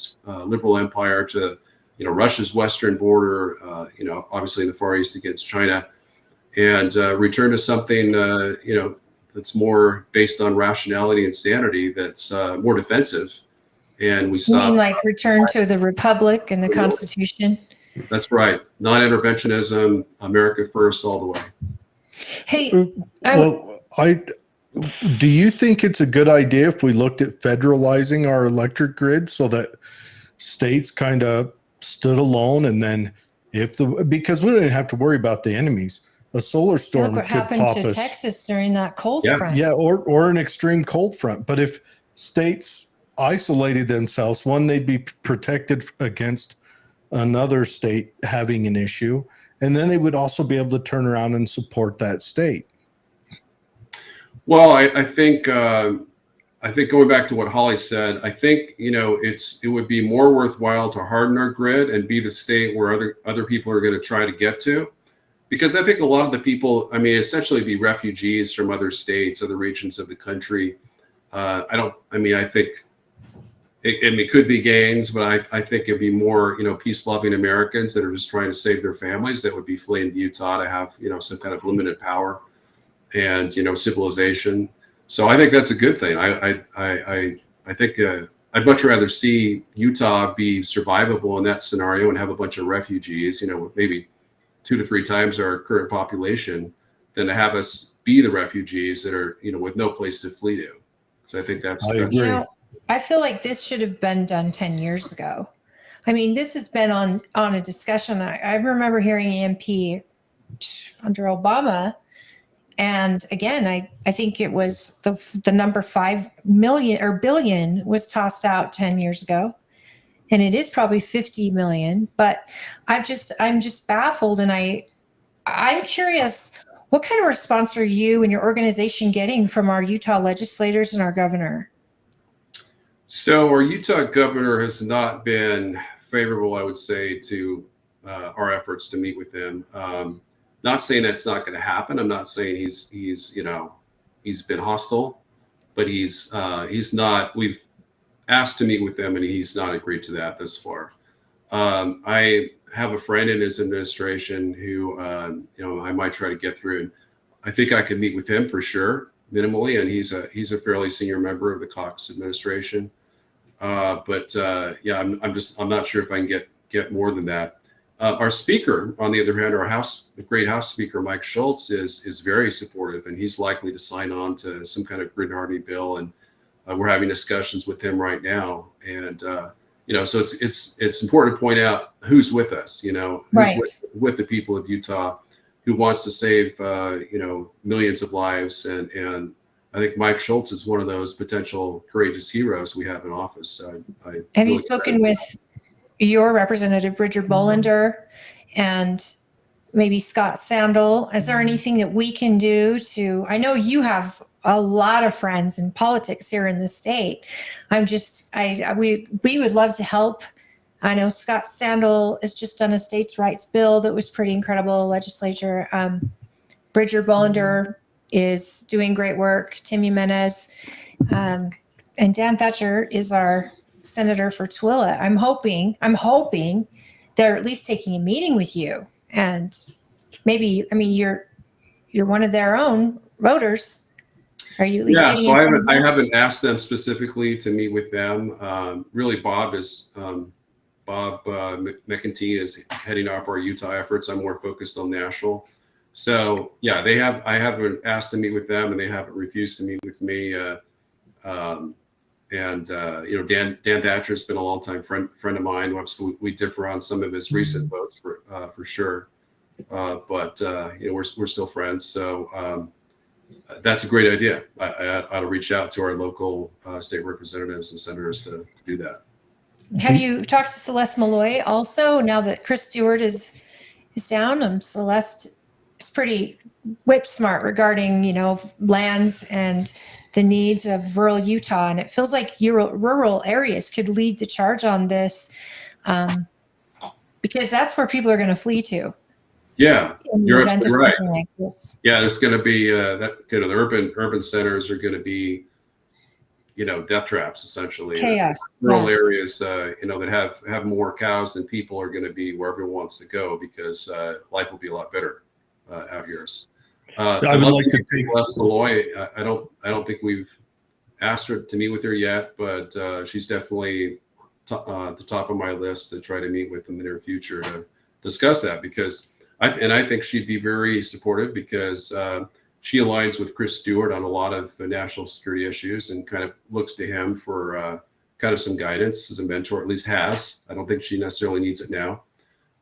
liberal empire to Russia's western border, obviously in the Far East against China, and return to something that's more based on rationality and sanity, that's more defensive. And we You stop. mean like return to the Republic and the Constitution? That's right. Non-interventionism, America first, all the way. Hey, Do you think it's a good idea if we looked at federalizing our electric grid so that states kind of stood alone, and then because we don't have to worry about the enemies, a solar storm look what could happened pop to us. Texas during that cold front. Yeah, or an extreme cold front. But if states isolated themselves, one, they'd be protected against another state having an issue, and then they would also be able to turn around and support that state. Well, I think going back to what Holly said, I think it would be more worthwhile to harden our grid and be the state where other people are going to try to get to, because I think a lot of the people, essentially be refugees from other states, other regions of the country. I think it could be gangs, but I think it'd be more peace-loving Americans that are just trying to save their families that would be fleeing to Utah to have some kind of limited power and civilization. So I think that's a good thing. I think I'd much rather see Utah be survivable in that scenario and have a bunch of refugees, maybe 2 to 3 times our current population, than to have us be the refugees that are with no place to flee to. So I think that's agree. I feel like this should have been done 10 years ago. This has been on a discussion. I remember hearing EMP under Obama. And again, I think it was the number 5 million or billion was tossed out 10 years ago. And it is probably 50 million. But I'm just baffled. And I'm curious, what kind of response are you and your organization getting from our Utah legislators and our governor? So our Utah governor has not been favorable, I would say, to our efforts to meet with him. Not saying that's not going to happen. I'm not saying he's been hostile, but he's not. We've asked to meet with him, and he's not agreed to that thus far. I have a friend in his administration who I might try to get through, and I think I could meet with him for sure, minimally. And he's a fairly senior member of the Cox administration. I'm not sure if I can get more than that. Our speaker, on the other hand, the great House Speaker, Mike Schultz, is very supportive, and he's likely to sign on to some kind of grid hardening bill. And we're having discussions with him right now. And, so it's important to point out who's with us, who's right. with the people of Utah, who wants to save, millions of lives. And I think Mike Schultz is one of those potential courageous heroes we have in office. Have you spoken with your representative, Bridger Bollender, and maybe Scott Sandel? Is there anything that we can do I know you have a lot of friends in politics here in the state. We would love to help. I know Scott Sandel has just done a states' rights bill that was pretty incredible, legislature. Bridger Bollender is doing great work. Tim Jimenez, and Dan Thatcher is our senator for Tooele. I'm hoping they're at least taking a meeting with you, and maybe you're one of their own voters. Are you at least getting? Yeah, so I haven't asked them specifically to meet with them. Really, Bob McEntee is heading up our Utah efforts. I'm more focused on national. So yeah, I haven't asked to meet with them, and they haven't refused to meet with me. And Dan Thatcher has been a longtime friend of mine. We differ on some of his recent votes for sure, but we're still friends. So that's a great idea. I ought to reach out to our local state representatives and senators to do that. Have you talked to Celeste Malloy also? Now that Chris Stewart is down, Celeste is pretty whip smart regarding lands and the needs of rural Utah, and it feels like rural areas could lead the charge on this, because that's where people are going to flee to. Yeah, you're absolutely right. Like this. Yeah, there's going to be the urban centers are going to be death traps, essentially. Chaos. Rural areas that have more cows than people are going to be where everyone wants to go, because life will be a lot better out here. I would like to take Celeste Malloy. I don't think we've asked her to meet with her yet, but she's definitely at the top of my list to try to meet with in the near future to discuss that, because I think she'd be very supportive, because she aligns with Chris Stewart on a lot of national security issues and kind of looks to him for kind of some guidance as a mentor, at least has. I don't think she necessarily needs it now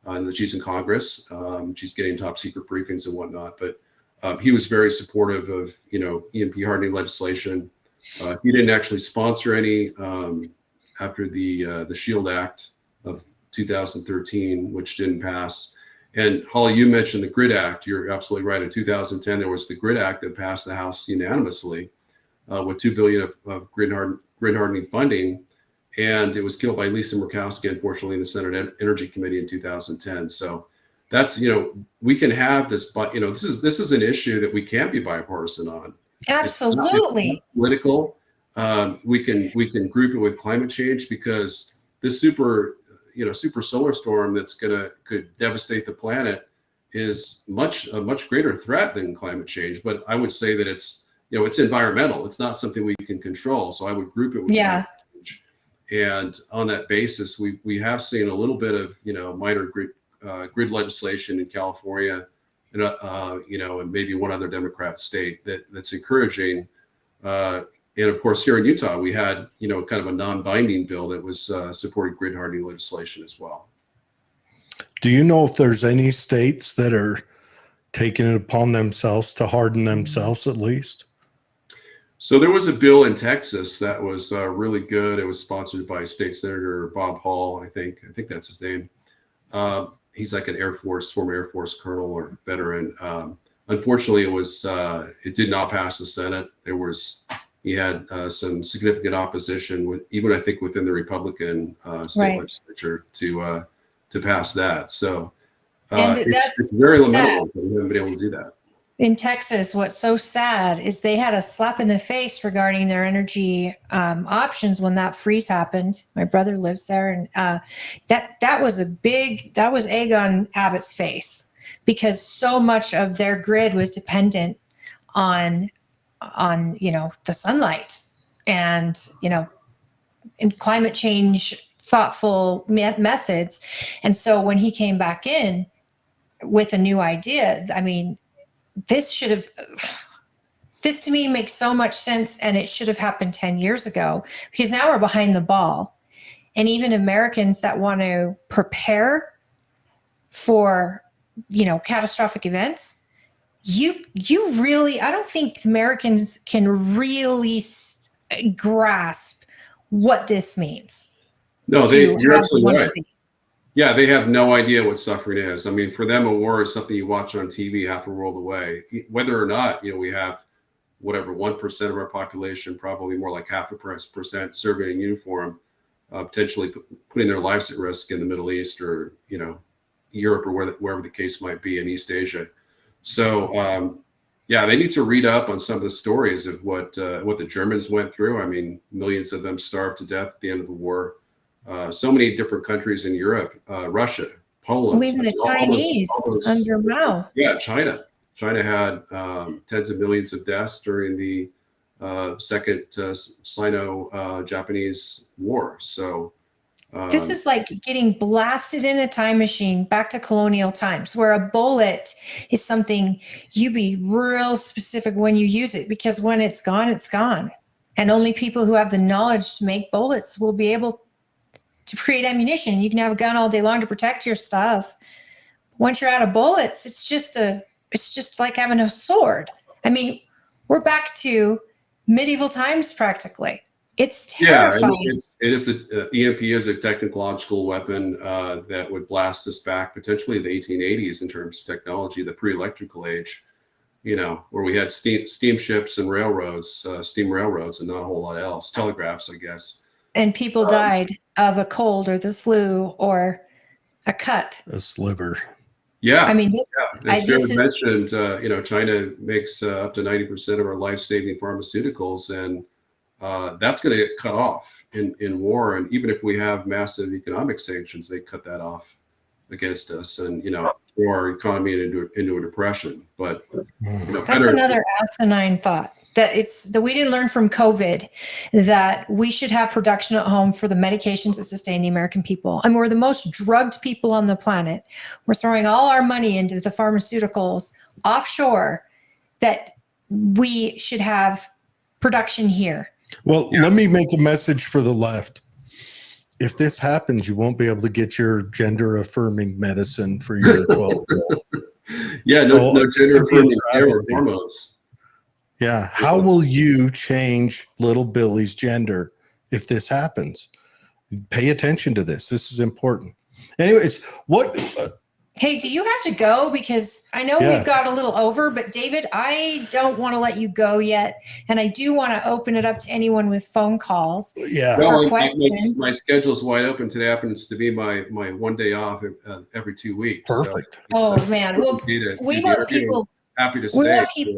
that she's in Congress. She's getting top secret briefings and whatnot, but he was very supportive of EMP hardening legislation. He didn't actually sponsor any after the SHIELD Act of 2013, which didn't pass. And Holly, you mentioned the GRID Act. You're absolutely right. In 2010, there was the GRID Act that passed the House unanimously with $2 billion of grid hardening funding, and it was killed by Lisa Murkowski, unfortunately, in the Senate Energy Committee in 2010. So that's we can have this, but this is an issue that we can't be bipartisan on. Absolutely. It's not political. We can group it with climate change, because this super solar storm could devastate the planet is a much greater threat than climate change. But I would say that it's environmental. It's not something we can control. So I would group it with climate change. And on that basis, we have seen a little bit of minor grid legislation in California, and maybe one other Democrat state that's encouraging. And of course, here in Utah, we had, kind of a non-binding bill that was supporting grid hardening legislation as well. Do you know if there's any states that are taking it upon themselves to harden themselves at least? So there was a bill in Texas that was really good. It was sponsored by State Senator Bob Hall. I think that's his name. He's like an former Air Force colonel or veteran. Unfortunately, it did not pass the Senate. He had some significant opposition I think within the Republican state legislature to pass that. So it's very lamentable that we haven't been able to do that. In Texas, what's so sad is they had a slap in the face regarding their energy options when that freeze happened. My brother lives there, and that was egg on Abbott's face, because so much of their grid was dependent on the sunlight and in climate change thoughtful methods. And so when he came back in with a new idea, I mean, this to me makes so much sense, and it should have happened 10 years ago, because now we're behind the ball. And even Americans that want to prepare for catastrophic events, you really, I don't think Americans can really grasp what this means. No, you're absolutely right. Yeah, they have no idea what suffering is. I mean, for them, a war is something you watch on TV half a world away. Whether or not, we have whatever 1% of our population, probably more like 0.5% serving in uniform, potentially putting their lives at risk in the Middle East or Europe or wherever the case might be in East Asia. So they need to read up on some of the stories of what the Germans went through. I mean, millions of them starved to death at the end of the war. So many different countries in Europe, Russia, Poland, even the Chinese under Mao. Yeah, China had tens of millions of deaths during the second Sino-Japanese war. So this is like getting blasted in a time machine back to colonial times, where a bullet is something you be real specific when you use it, because when it's gone, it's gone. And only people who have the knowledge to make bullets will be able to create ammunition. You can have a gun all day long to protect your stuff. Once you're out of bullets, it's just like having a sword. I mean, we're back to medieval times practically. It's terrifying. EMP is a technological weapon that would blast us back potentially the 1880s in terms of technology, the pre-electrical age, where we had steamships and railroads, steam railroads, and not a whole lot else. Telegraphs, I guess. And people died of a cold or the flu or a cut. A sliver. Yeah. I mean, as Jared mentioned, China makes up to 90% of our life-saving pharmaceuticals, and that's going to get cut off in war. And even if we have massive economic sanctions, they cut that off against us, and throw our economy into a depression. But that's another asinine thought. That we didn't learn from COVID that we should have production at home for the medications that sustain the American people. I mean, we're the most drugged people on the planet. We're throwing all our money into the pharmaceuticals offshore, that we should have production here. Well, let me make a message for the left. If this happens, you won't be able to get your gender affirming medicine for your 12-year-old. Yeah, no gender affirming hormones. Yeah. How will you change little Billy's gender if this happens? Pay attention to this. This is important. Anyways, Hey, do you have to go? Because I know we've got a little over, but David, I don't want to let you go yet. And I do want to open it up to anyone with phone calls. Yeah. For questions. My schedule's wide open. Today happens to be my one day off every 2 weeks. Perfect. So man. Well, we want people. Happy to stay. We want people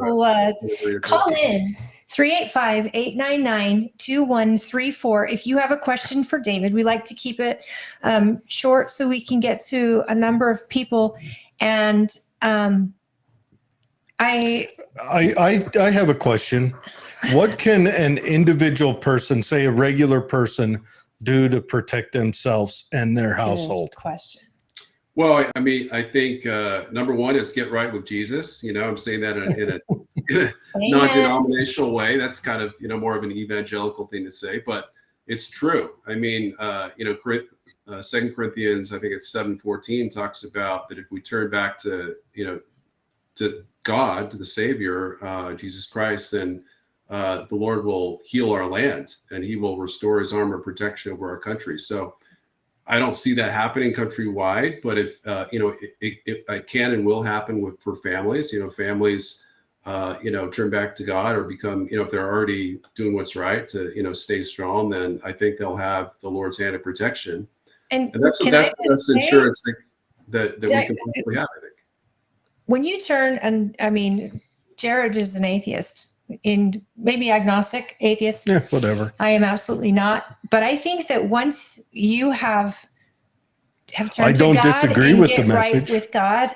call in 385-899-2134. If you have a question for David, we like to keep it short so we can get to a number of people. And I have a question. What can an individual person, say a regular person, do to protect themselves and their household? Good question. Well, I mean, I think number one is get right with Jesus. I'm saying that in a non-denominational way. That's kind of, more of an evangelical thing to say, but it's true. I mean, 2 Corinthians, I think it's 7:14 talks about that if we turn back to God, to the Savior, Jesus Christ, then the Lord will heal our land and he will restore his armor of protection over our country. So I don't see that happening countrywide, but if it can and will happen for families. Families, turn back to God or become, if they're already doing what's right to, stay strong, then I think they'll have the Lord's hand of protection, and that's the best insurance that we can possibly have. I think. When you turn, and I mean, Jared is an atheist. In maybe agnostic, atheist. Yeah, whatever. I am absolutely not. But I think that once you have turned to God, disagree and with get the message. Right with God,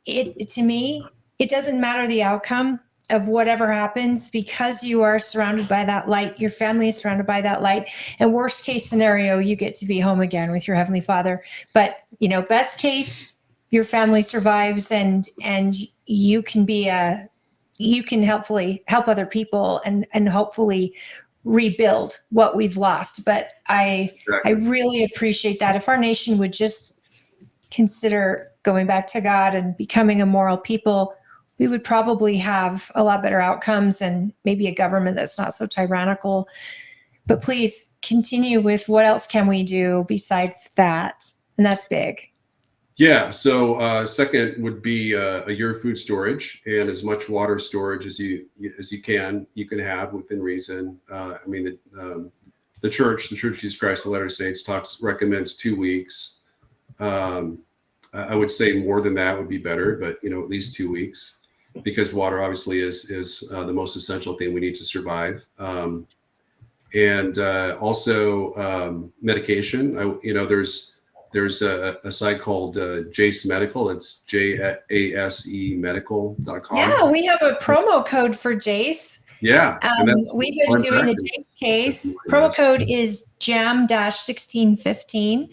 to me, it doesn't matter the outcome of whatever happens, because you are surrounded by that light. Your family is surrounded by that light. And worst case scenario, you get to be home again with your Heavenly Father. But best case, your family survives, and you can be you can hopefully help other people and hopefully rebuild what we've lost. But I really appreciate that. If our nation would just consider going back to God and becoming a moral people, we would probably have a lot better outcomes and maybe a government that's not so tyrannical. But please continue with what else can we do besides that? And that's big. Yeah. So second would be a year of food storage and as much water storage as you can have within reason. I mean, the Church of Jesus Christ of Latter-day Saints recommends 2 weeks. I would say more than that would be better, but at least 2 weeks, because water obviously is the most essential thing we need to survive. And also medication. There's a site called Jase Medical. It's JASE medical.com. Yeah, we have a promo code for Jase. Yeah. We've been doing the Jase case. Promo code is JAM-1615.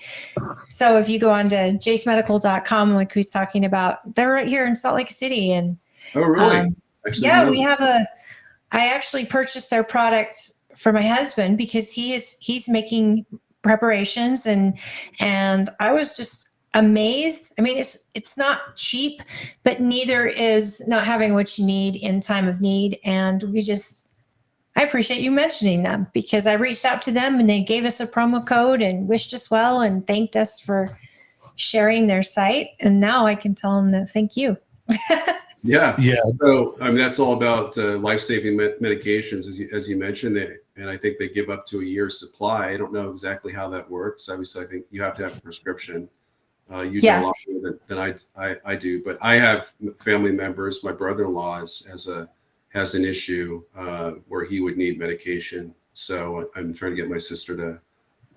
So if you go on to jasemedical.com, like who's talking about, they're right here in Salt Lake City. And oh, really? I actually purchased their product for my husband because he's making preparations, and I was just amazed. I mean, it's not cheap, but neither is not having what you need in time of need. And I appreciate you mentioning them, because I reached out to them and they gave us a promo code and wished us well and thanked us for sharing their site. And now I can tell them that thank you. Yeah. Yeah. So, I mean, that's all about life-saving medications, as you mentioned, and I think they give up to a year's supply. I don't know exactly how that works. Obviously, I think you have to have a prescription. You do a lot more than I do, but I have family members. My brother-in-law has an issue where he would need medication. So I'm trying to get my sister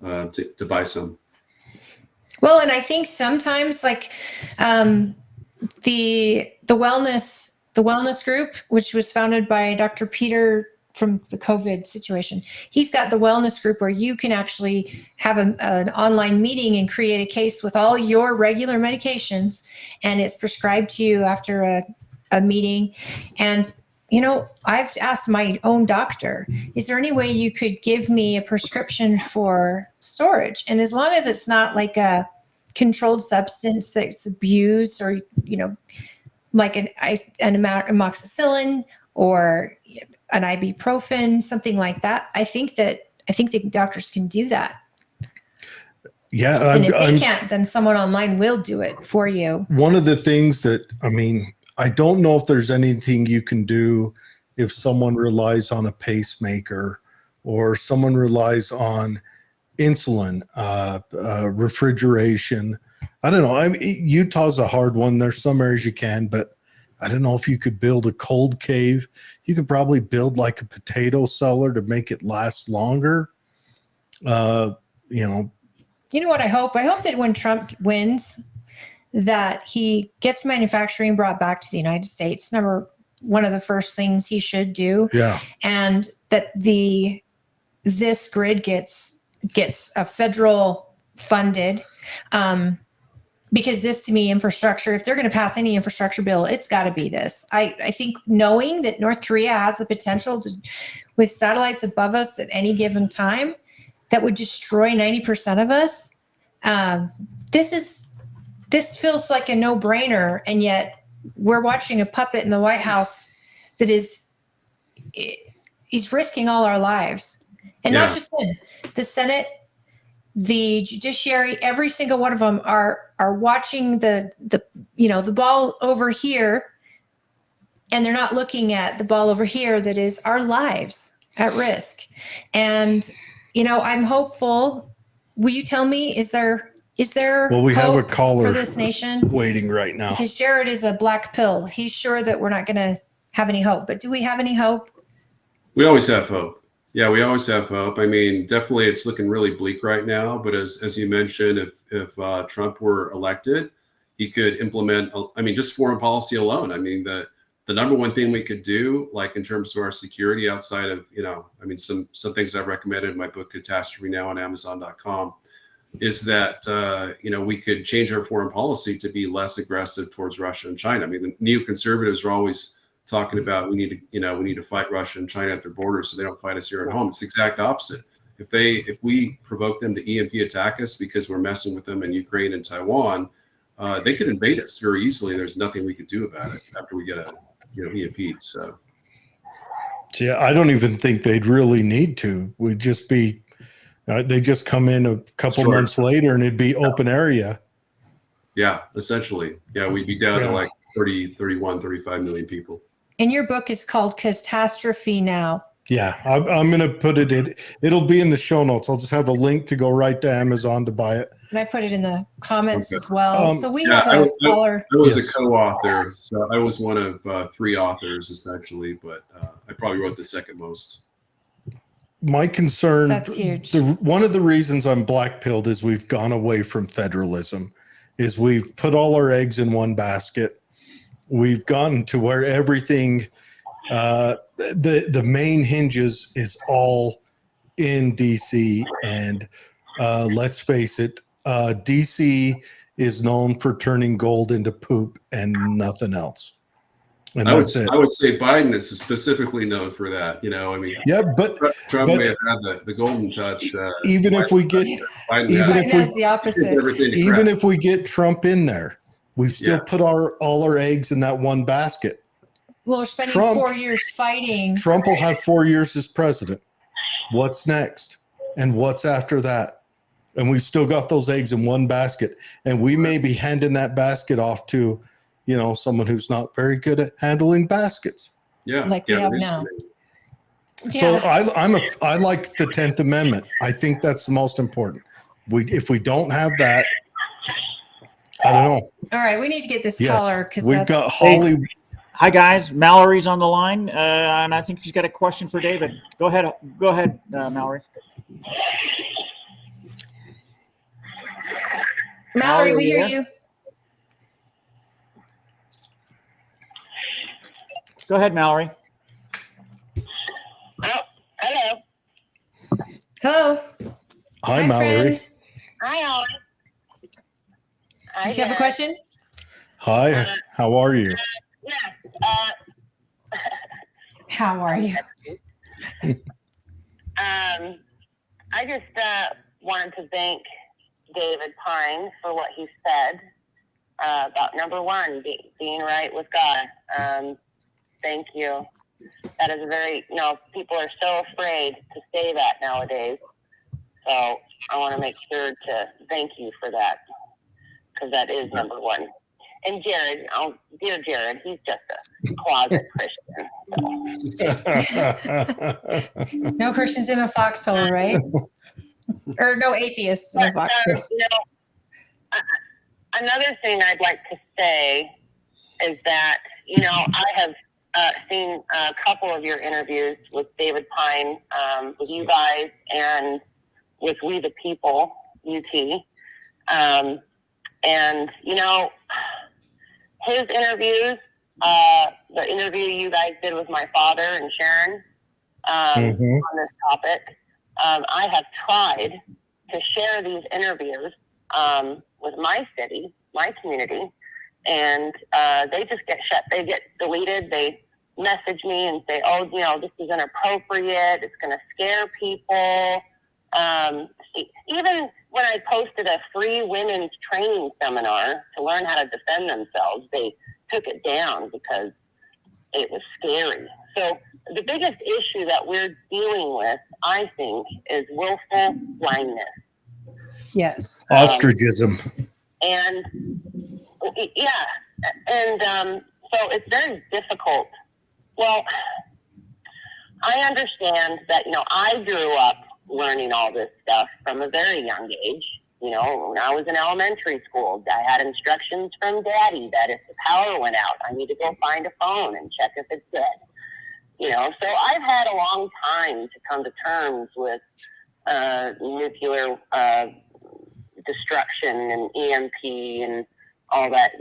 to buy some. Well, and I think sometimes like the wellness group, which was founded by Dr. Peter from the COVID situation, he's got the wellness group where you can actually have an online meeting and create a case with all your regular medications, and it's prescribed to you after a meeting. And I've asked my own doctor, is there any way you could give me a prescription for storage? And as long as it's not like a controlled substance that's abused, or, like an amoxicillin or an ibuprofen, something like that, I think the doctors can do that. Yeah. And if they can't, then someone online will do it for you. One of the things that, I don't know if there's anything you can do if someone relies on a pacemaker or someone relies on insulin, refrigeration. I don't know. Utah's a hard one. There's some areas you can, but I don't know if you could build a cold cave. You could probably build like a potato cellar to make it last longer. You know what I hope? I hope that when Trump wins, that he gets manufacturing brought back to the United States. One of the first things he should do. Yeah. And that this grid gets a federal funded, because this, to me, infrastructure, if they're going to pass any infrastructure bill, it's got to be this. I think knowing that North Korea has the potential to, with satellites above us at any given time, that would destroy 90% of us. This feels like a no-brainer, and yet we're watching a puppet in the White House that he's risking all our lives. And not just him, the Senate, the judiciary, every single one of them are watching the ball over here, and they're not looking at the ball over here that is our lives at risk. And I'm hopeful. Will you tell me, is there well, we have a hope caller for this nation waiting right now? Because Jared is a black pill. He's sure that we're not going to have any hope. But do we have any hope? We always have hope. Yeah, we always have hope. I mean, definitely it's looking really bleak right now. But as you mentioned, if Trump were elected, he could implement, just foreign policy alone. I mean, the number one thing we could do, like in terms of our security outside of, some things I've recommended in my book, Catastrophe Now, on Amazon.com, is that, we could change our foreign policy to be less aggressive towards Russia and China. I mean, the neoconservatives are always talking about we need to fight Russia and China at their borders so they don't fight us here at home. It's the exact opposite. If we provoke them to EMP attack us because we're messing with them in Ukraine and Taiwan, they could invade us very easily. There's nothing we could do about it after we get EMP. So, yeah, I don't even think they'd really need to. We'd just be. They just come in a couple months later and it'd be open area. Yeah, essentially. Yeah, we'd be down to like 30, 31, 35 million people. And your book is called Catastrophe Now. Yeah, I'm going to put it in. It'll be in the show notes. I'll just have a link to go right to Amazon to buy it. And I put it in the comments as well. So we have a caller. I was a co-author, so I was one of 3 authors essentially, but I probably wrote the second most. My concern, that's huge. One of the reasons I'm black-pilled is we've gone away from federalism, is we've put all our eggs in one basket. We've gotten to where everything, the main hinges is all in DC. And let's face it, DC is known for turning gold into poop and nothing else. And I would, that's it. I would say Biden is specifically known for that. I mean, Yeah, but Trump may have had the golden touch. even if we get Biden even has if we That's the opposite. everything to even crack. if we get Trump in there, we've still put all our eggs in that one basket. Well, we're spending Trump- 4 years fighting. Trump will have 4 years as president. What's next? And what's after that? And we've still got those eggs in one basket. And we may be handing that basket off to, someone who's not very good at handling baskets. Yeah, Like we have now. So Yeah. I like the 10th Amendment. I think that's the most important. If we don't have that, I don't know. All right, we need to get this Yes, caller because we've got Holly. Hi guys, Mallory's on the line, and I think she's got a question for David. Go ahead, Mallory. Mallory, we are you hear there? you. Go ahead, Mallory. Oh, hello. Hello. Hi, Mallory. Friend. Hi, Ollie. Hi, Do you have a Dad. question? Hi, how are you? Yes. How are you? I just wanted to thank David Pyne for what he said about number one, being right with God. Thank you. That is people are so afraid to say that nowadays. So I want to make sure to thank you for that, because that is number one. And Jared, dear Jared, he's just a closet Christian. No Christians in a foxhole, right? Or no atheists in a But, foxhole. another thing I'd like to say is that, I have seen a couple of your interviews with David Pyne, with you guys, and with We the People, UT. And, his interviews, the interview you guys did with my father and Sharon on this topic, I have tried to share these interviews with my city, my community, and they just get shut. They get deleted. They message me and say, oh, this is inappropriate. It's going to scare people. Even when I posted a free women's training seminar to learn how to defend themselves, they took it down because it was scary. So the biggest issue that we're dealing with, I think, is willful blindness. Yes. Ostracism. And so it's very difficult. Well, I understand that, I grew up learning all this stuff from a very young age. When I was in elementary school, I had instructions from Daddy that if the power went out, I need to go find a phone and check if it's dead. So I've had a long time to come to terms with nuclear destruction and EMP and all that,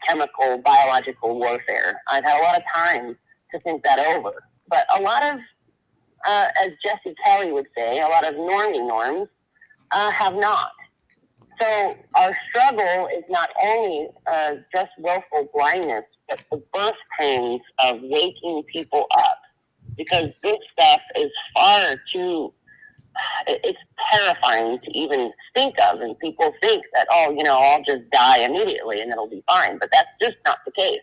chemical, biological warfare. I've had a lot of time to think that over. But a lot of, as Jesse Kelly would say, a lot of normie norms have not. So our struggle is not only just willful blindness, but the birth pains of waking people up. Because this stuff is far too, it's terrifying to even think of. And people think that, I'll just die immediately and it'll be fine. But that's just not the case.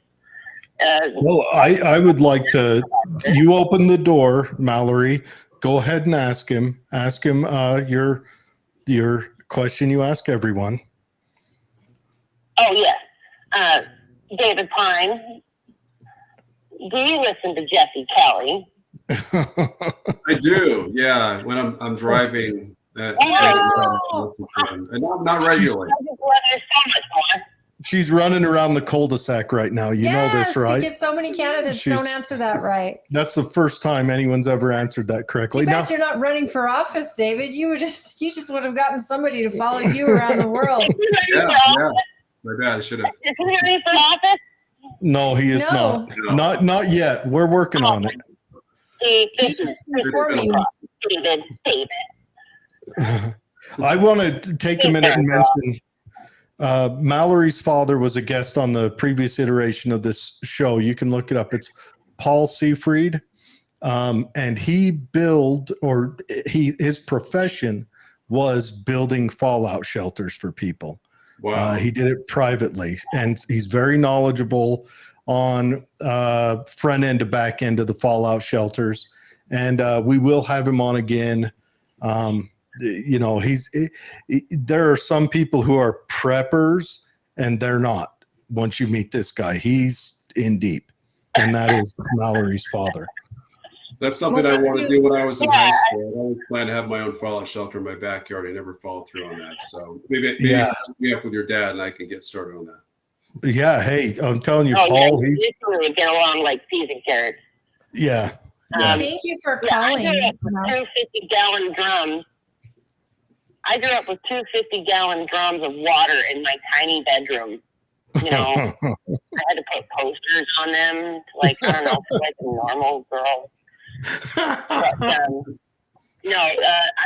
Well, I would like to, you open the door, Mallory, go ahead and ask him your question you ask everyone. Oh, yes. David Pyne, do you listen to Jesse Kelly? I do. Yeah, when I'm driving, and not regularly. I just love you so much more. She's running around the cul-de-sac right now. You know this, right? Because so many candidates don't answer that right. That's the first time anyone's ever answered that correctly. Too bad you're not running for office, David. You just would have gotten somebody to follow you around the world. Yeah. My bad. I should have. Is he running for office? No, he is No. not. Not yet. We're working on it. He's just informing David. I want to take a minute and mention Mallory's father was a guest on the previous iteration of this show. You can look it up. It's Paul Seafried. And his profession was building fallout shelters for people. Wow. He did it privately, and he's very knowledgeable on front end to back end of the fallout shelters. And we will have him on again. There are some people who are preppers, and they're not. Once you meet this guy, he's in deep, and that is Mallory's father. That's something I want to do when I was in high school. I always planned to have my own fallout shelter in my backyard. I never followed through on that. So maybe hook me up with your dad, and I can get started on that. Yeah, hey, I'm telling you, Oh, Paul. yeah, you two would get along like peas and carrots. Yeah. Thank you for calling. I grew up with 2 50-gallon drums. I grew up with 2 50-gallon drums of water in my tiny bedroom. You know, I had to put posters on them, like, I don't know, for like a normal girl. But, I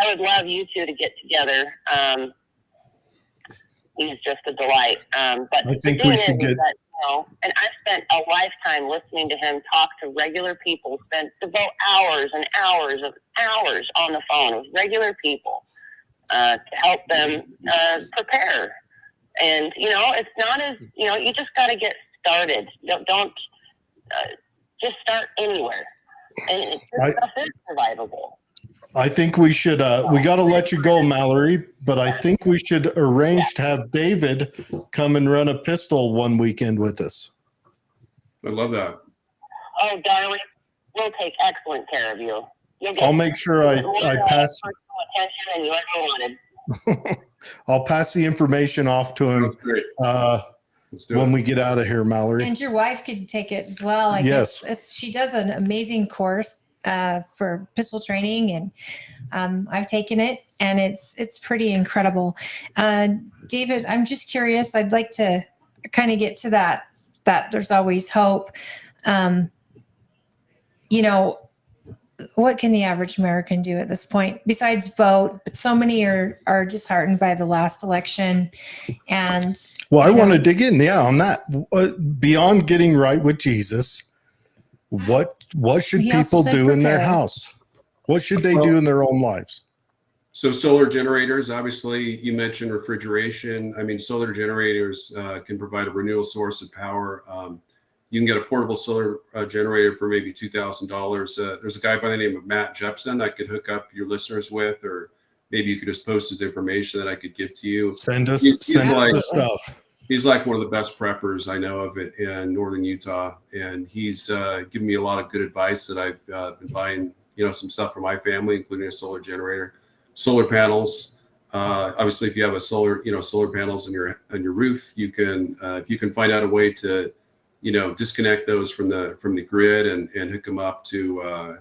would love you two to get together. He's just a delight. But I think we should get. And I spent a lifetime listening to him talk to regular people. Devote hours and hours on the phone with regular people to help them prepare. And it's not as you just got to get started. Don't just start anywhere. And this stuff is survivable. I think we should, we got to let you go, Mallory, but I think we should arrange to have David come and run a pistol one weekend with us. I love that. Oh, darling, we'll take excellent care of you. I'll make sure I pass. Attention than you ever wanted. I'll pass the information off to him when we get out of here, Mallory. And your wife could take it as well. Yes. She does an amazing course for pistol training, and I've taken it, and it's pretty incredible. David, I'm just curious. I'd like to kind of get to that there's always hope. What can the average American do at this point besides vote? But so many are disheartened by the last election. And I want to dig in, on that. Beyond getting right with Jesus, what should people do in their house? What should they do in their own lives? So solar generators, obviously, you mentioned refrigeration. I mean, solar generators can provide a renewable source of power. You can get a portable solar generator for maybe $2,000. There's a guy by the name of Matt Jepson I could hook up your listeners with, or maybe you could just post his information that I could give to you. Send us the stuff. He's like one of the best preppers I know of it in northern Utah, and he's given me a lot of good advice that I've been buying, some stuff for my family, including a solar generator, solar panels. Obviously, if you have a solar panels on your roof, you can if you can find out a way to disconnect those from the grid and hook them up to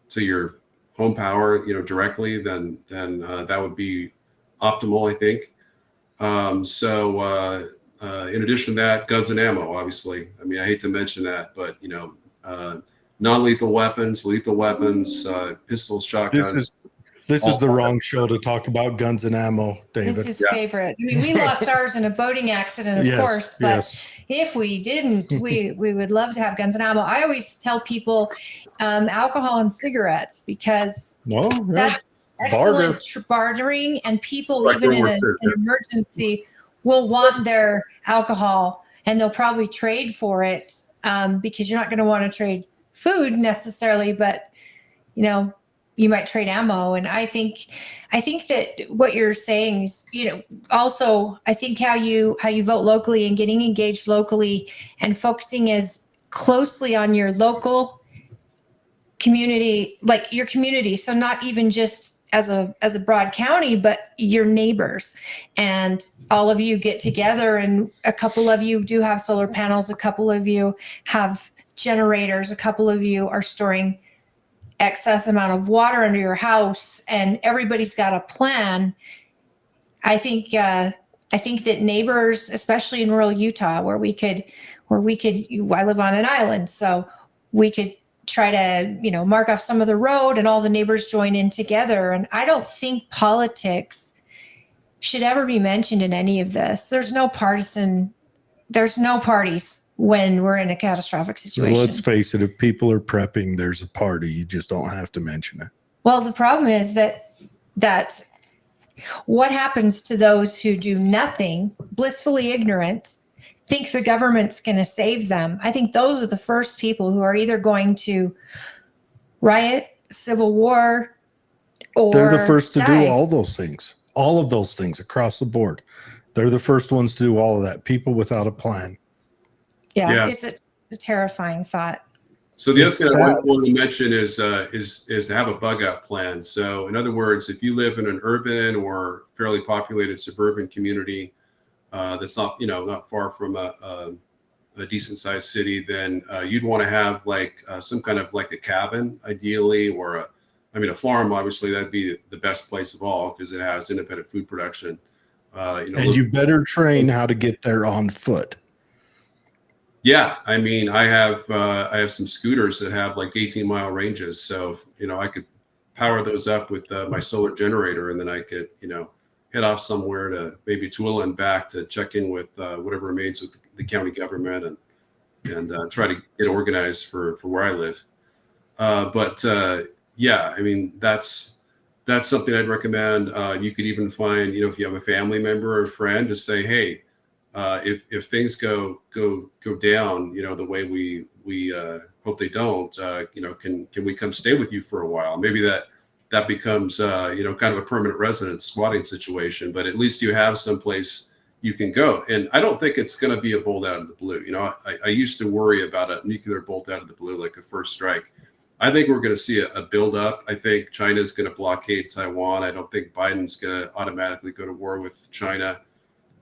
to your home power directly, then that would be optimal, I think. In addition to that, guns and ammo, obviously. I mean, I hate to mention that, but non-lethal weapons, lethal weapons, pistols, shotguns. This is the wrong show to talk about guns and ammo, David. It's his favorite. I mean, we lost ours in a boating accident, of course, but if we didn't, we would love to have guns and ammo. I always tell people alcohol and cigarettes, because that's excellent bartering, and people, even in an emergency, will want their alcohol, and they'll probably trade for it, because you're not going to want to trade food necessarily, but you might trade ammo. And I think that what you're saying is, also, I think how you vote locally and getting engaged locally and focusing as closely on your local community, like your community. So not even just as a broad county, but your neighbors, and all of you get together, and a couple of you do have solar panels. A couple of you have generators. A couple of you are storing excess amount of water under your house, and everybody's got a plan. I think that neighbors, especially in rural Utah, where we could, I live on an island, so we could try to, mark off some of the road, and all the neighbors join in together. And I don't think politics should ever be mentioned in any of this. There's no parties when we're in a catastrophic situation. Let's face it, if people are prepping, there's a party. You just don't have to mention it. Well, the problem is that what happens to those who do nothing, blissfully ignorant, think the government's going to save them? I think those are the first people who are either going to riot, civil war, or they're the first to die. do all those things, all of those things across the board. They're the first ones to do all of that. People without a plan. Yeah. It's a terrifying thought. So the other thing I sad. want to mention is to have a bug out plan. So in other words, if you live in an urban or fairly populated suburban community that's not far from a decent sized city, then you'd want to have like some kind of like a cabin, ideally, or a farm. Obviously, that'd be the best place of all because it has independent food production. And you better train how to get there on foot. Yeah, I have some scooters that have like 18-mile ranges, so I could power those up with my solar generator, and then I could head off somewhere to maybe Tooele and back to check in with whatever remains with the county government and try to get organized for where I live. Yeah, that's something I'd recommend. You could even find if you have a family member or a friend, just say, hey. If things go down, the way we hope they don't, can we come stay with you for a while? Maybe that becomes kind of a permanent residence squatting situation, but at least you have someplace you can go. And I don't think it's going to be a bolt out of the blue. I used to worry about a nuclear bolt out of the blue, like a first strike. I think we're going to see a build up. I think China's going to blockade Taiwan. I don't think Biden's going to automatically go to war with China.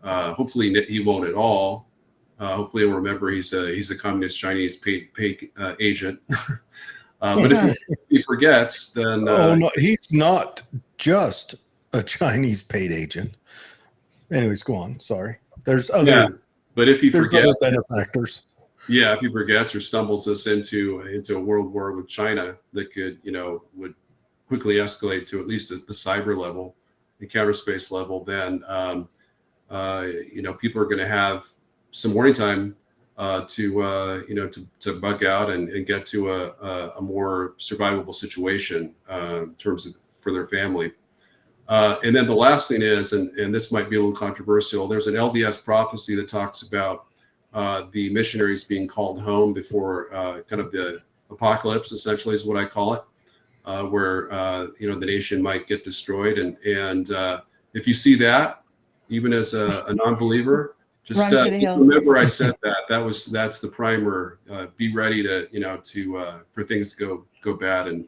Hopefully he won't at all. Hopefully he'll remember he's a communist Chinese paid agent. But if he forgets, then no, he's not just a Chinese paid agent. Anyways, go on. Sorry. There's other. Yeah, but if he forgets, other benefactors. Yeah, if he forgets or stumbles us into a world war with China, that could would quickly escalate to at least the cyber level, the counter space level, then. People are going to have some warning time to bug out and get to a more survivable situation in terms of for their family. And then the last thing is, and this might be a little controversial, there's an LDS prophecy that talks about the missionaries being called home before kind of the apocalypse, essentially is what I call it, where the nation might get destroyed. And if you see that, even as a non-believer, just remember I said that. That's the primer. Be ready to for things to go bad in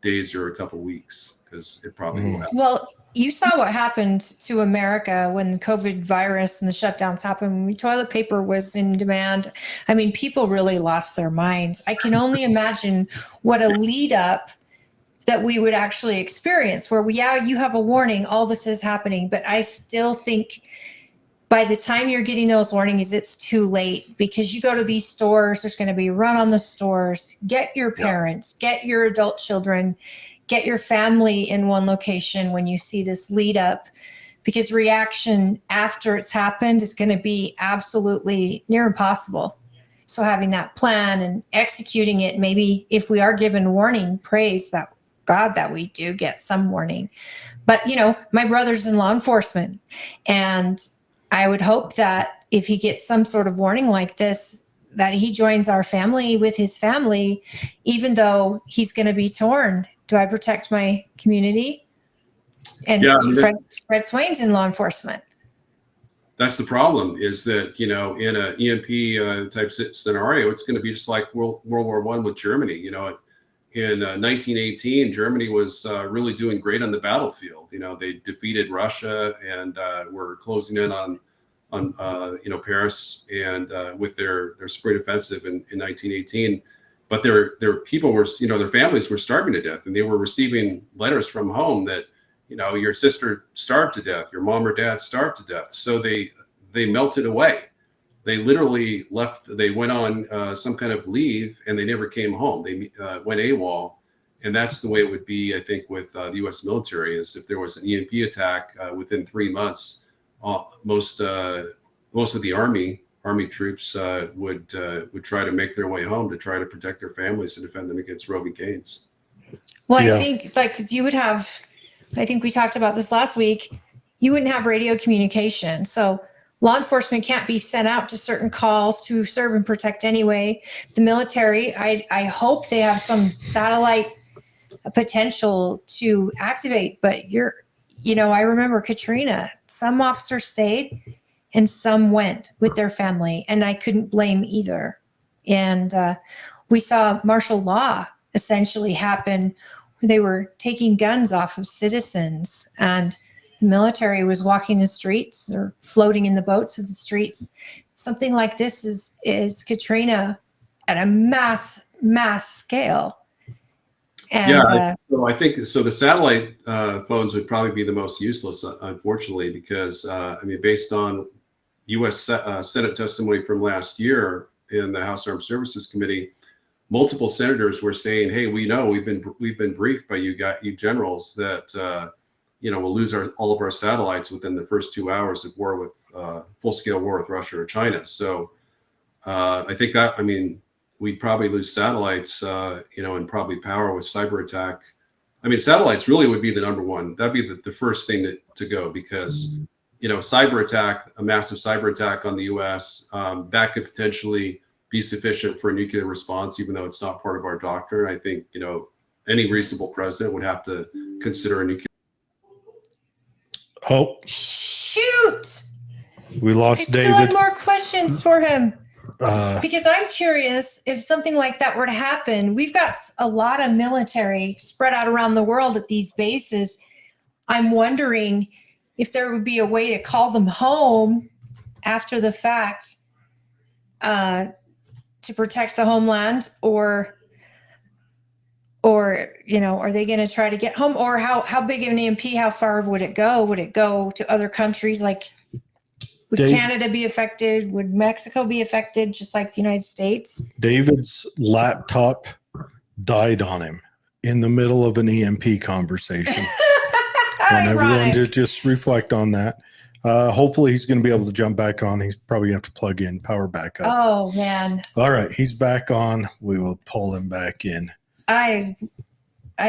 days or a couple weeks, because it probably will happen. Well, you saw what happened to America when the COVID virus and the shutdowns happened. When toilet paper was in demand. People really lost their minds. I can only imagine what a lead up that we would actually experience, where you have a warning, all this is happening, but I still think by the time you're getting those warnings, it's too late, because you go to these stores, there's going to be a run on the stores. Get your parents, get your adult children, get your family in one location when you see this lead up, because reaction after it's happened is going to be absolutely near impossible. So having that plan and executing it, maybe if we are given warning, praise that God that we do get some warning. But, my brother's in law enforcement, and I would hope that if he gets some sort of warning like this, that he joins our family with his family, even though he's going to be torn. Do I protect my community? And Fred Swain's in law enforcement. That's the problem, is that, in an EMP type scenario, it's going to be just like World War I with Germany. In 1918, Germany was really doing great on the battlefield. They defeated Russia and were closing in on Paris and with their spring offensive in 1918. But their people were, their families were starving to death, and they were receiving letters from home that, your sister starved to death, your mom or dad starved to death. So they melted away. They literally left. They went on some kind of leave, and they never came home. They went AWOL, And that's the way it would be, I think, with the U.S. military. Is if there was an EMP attack within 3 months, most of the army troops would try to make their way home to try to protect their families and defend them against roving gangs. Well, Yeah. I think like you would have, I think we talked about this last week, you wouldn't have radio communication. So law enforcement can't be sent out to certain calls to serve and protect anyway. The military, I hope they have some satellite potential to activate, but I remember Katrina, some officers stayed and some went with their family, and I couldn't blame either. And we saw martial law essentially happen where they were taking guns off of citizens, and the military was walking the streets or floating in the boats of the streets. Something like this is Katrina at a mass scale. And so I think so. The satellite phones would probably be the most useless, unfortunately, because based on U.S. Senate testimony from last year in the House Armed Services Committee, multiple senators were saying, "Hey, we know we've been briefed by you generals that we'll lose all of our satellites within the first 2 hours of full-scale war with Russia or China." So I think that we'd probably lose satellites, and probably power with cyber attack. Satellites really would be the number one. That'd be the first thing to go, because cyber attack, a massive cyber attack on the U.S., that could potentially be sufficient for a nuclear response, even though it's not part of our doctrine. I think any reasonable president would have to consider a nuclear. Oh, shoot! we I lost still have David. more questions for him. Uh, Because I'm curious if something like that were to happen. We've got a lot of military spread out around the world at these bases. I'm wondering if there would be a way to call them home after the fact to protect the homeland, or are they going to try to get home? Or how big of an EMP, how far would it go? Would it go to other countries? Like, would Dave- Canada be affected? Would Mexico be affected, just like the United States? David's laptop died on him in the middle of an EMP conversation. And everyone Ironic. just reflect on that. Hopefully he's going to be able to jump back on. He's probably going to have to plug in, power back up. Oh man, All right, he's back on. We will pull him back in. I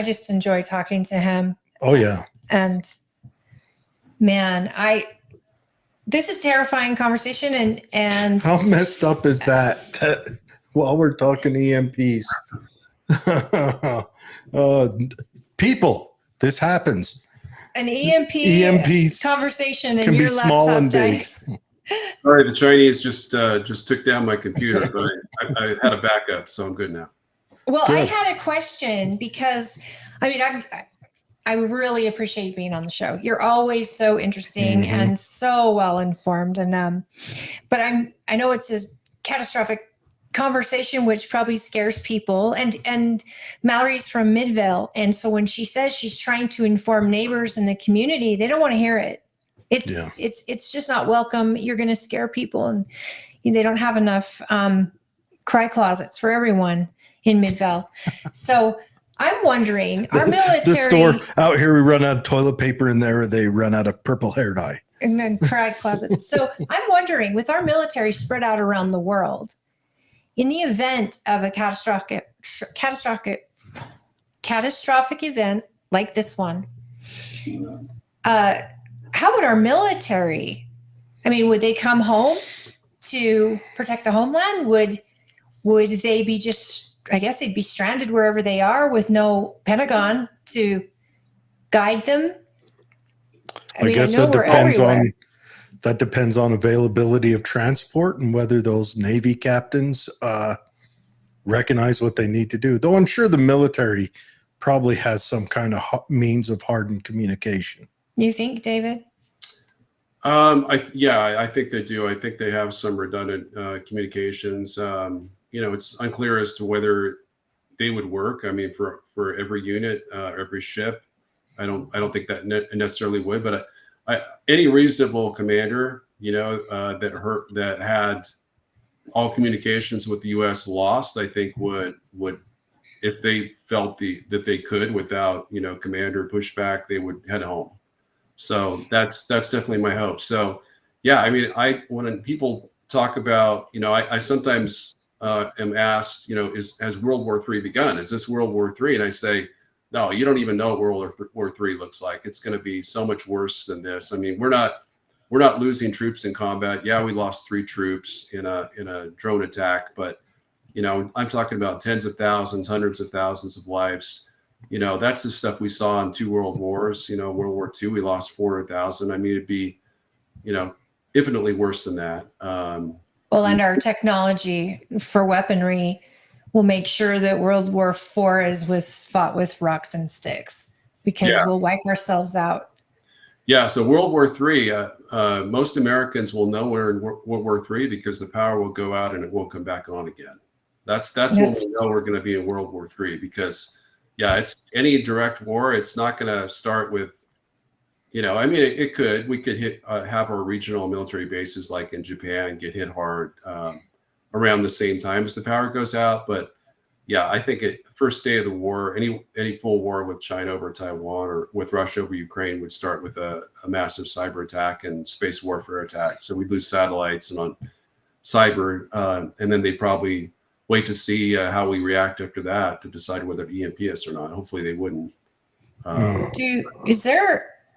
just enjoy talking to him. Oh yeah. And man, this is terrifying conversation, and How messed up is that while we're talking EMPs? People, this happens. an EMP EMPs conversation, and can be your small laptop and big. dies. Sorry, the Chinese just took down my computer, but I had a backup, so I'm good now. Well, I Good. had a question because I really appreciate you being on the show. You're always so interesting Mhm. and so well informed. And but I know it's a catastrophic conversation, which probably scares people. And Mallory's from Midvale, and so when she says she's trying to inform neighbors in the community, they don't want to hear it. It's just not welcome. You're going to scare people, and they don't have enough cry closets for everyone in Midvale. So I'm wondering, our military The store out here, we run out of toilet paper, in there they run out of purple hair dye. and then cry closets. So I'm wondering, with our military spread out around the world, in the event of a catastrophic event like this one, how would our military? Would they come home to protect the homeland? Would they be just? I guess they'd be stranded wherever they are with no Pentagon to guide them. I guess know that we're depends everywhere. on availability of transport and whether those Navy captains recognize what they need to do. Though I'm sure the military probably has some kind of means of hardened communication. You think, David? I think they do. I think they have some redundant communications. It's unclear as to whether they would work. For every unit, every ship, I don't think that necessarily would. But any reasonable commander, that had all communications with the U.S. lost, I think would if they felt that they could without, commander pushback, they would head home. So that's definitely my hope. So yeah, I mean, when people talk about, I sometimes am asked, has World War III begun? Is this World War III? And I say, no, you don't even know what World War III looks like. It's going to be so much worse than this. I mean, we're not losing troops in combat. Yeah, we lost 3 troops in a drone attack, but I'm talking about tens of thousands, hundreds of thousands of lives. That's the stuff we saw in 2 world wars. World War II, we lost 400,000. I mean, it'd be, infinitely worse than that. Well, and our technology for weaponry will make sure that World War IV is fought with rocks and sticks, because we'll wipe ourselves out. Yeah. So World War III, most Americans will know we're in World War III because the power will go out and it will come back on again. That's when we know we're going to be in World War III, because it's any direct war. It's not going to start with, I mean, we could have our regional military bases like in Japan get hit hard around the same time as the power goes out. But I think first day of the war, any full war with China over Taiwan or with Russia over Ukraine would start with a massive cyber attack and space warfare attack. So we'd lose satellites and on cyber, and then they probably wait to see how we react after that to decide whether to EMP us or not. Hopefully they wouldn't.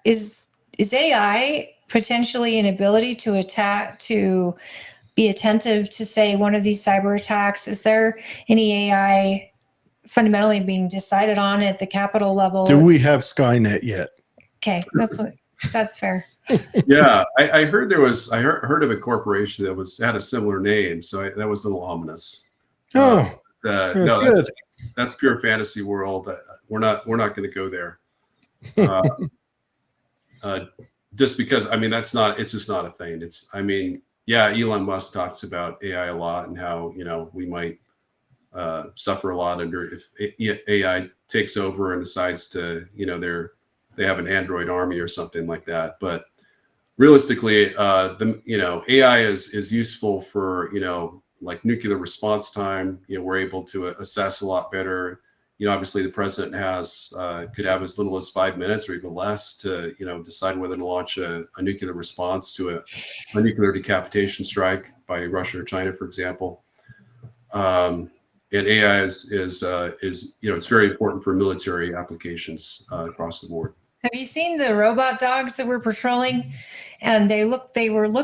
Is AI potentially an ability to be attentive to, say, one of these cyber attacks? Is there any AI fundamentally being decided on at the Capitol level? Do we have Skynet yet? Okay, that's fair. Yeah, I heard I heard of a corporation that had a similar name, so that was a little ominous. No, good. That's pure fantasy world. We're not going to go there. Just because, I mean, it's just not a thing. Elon Musk talks about AI a lot and how, we might suffer a lot if AI takes over and decides to, they have an Android army or something like that. But realistically, AI is useful for, like nuclear response time. We're able to assess a lot better. Obviously the president could have as little as 5 minutes or even less to, decide whether to launch a nuclear response to a nuclear decapitation strike by Russia or China, for example. And AI is it's very important for military applications across the board. Have you seen the robot dogs that were patrolling? And they look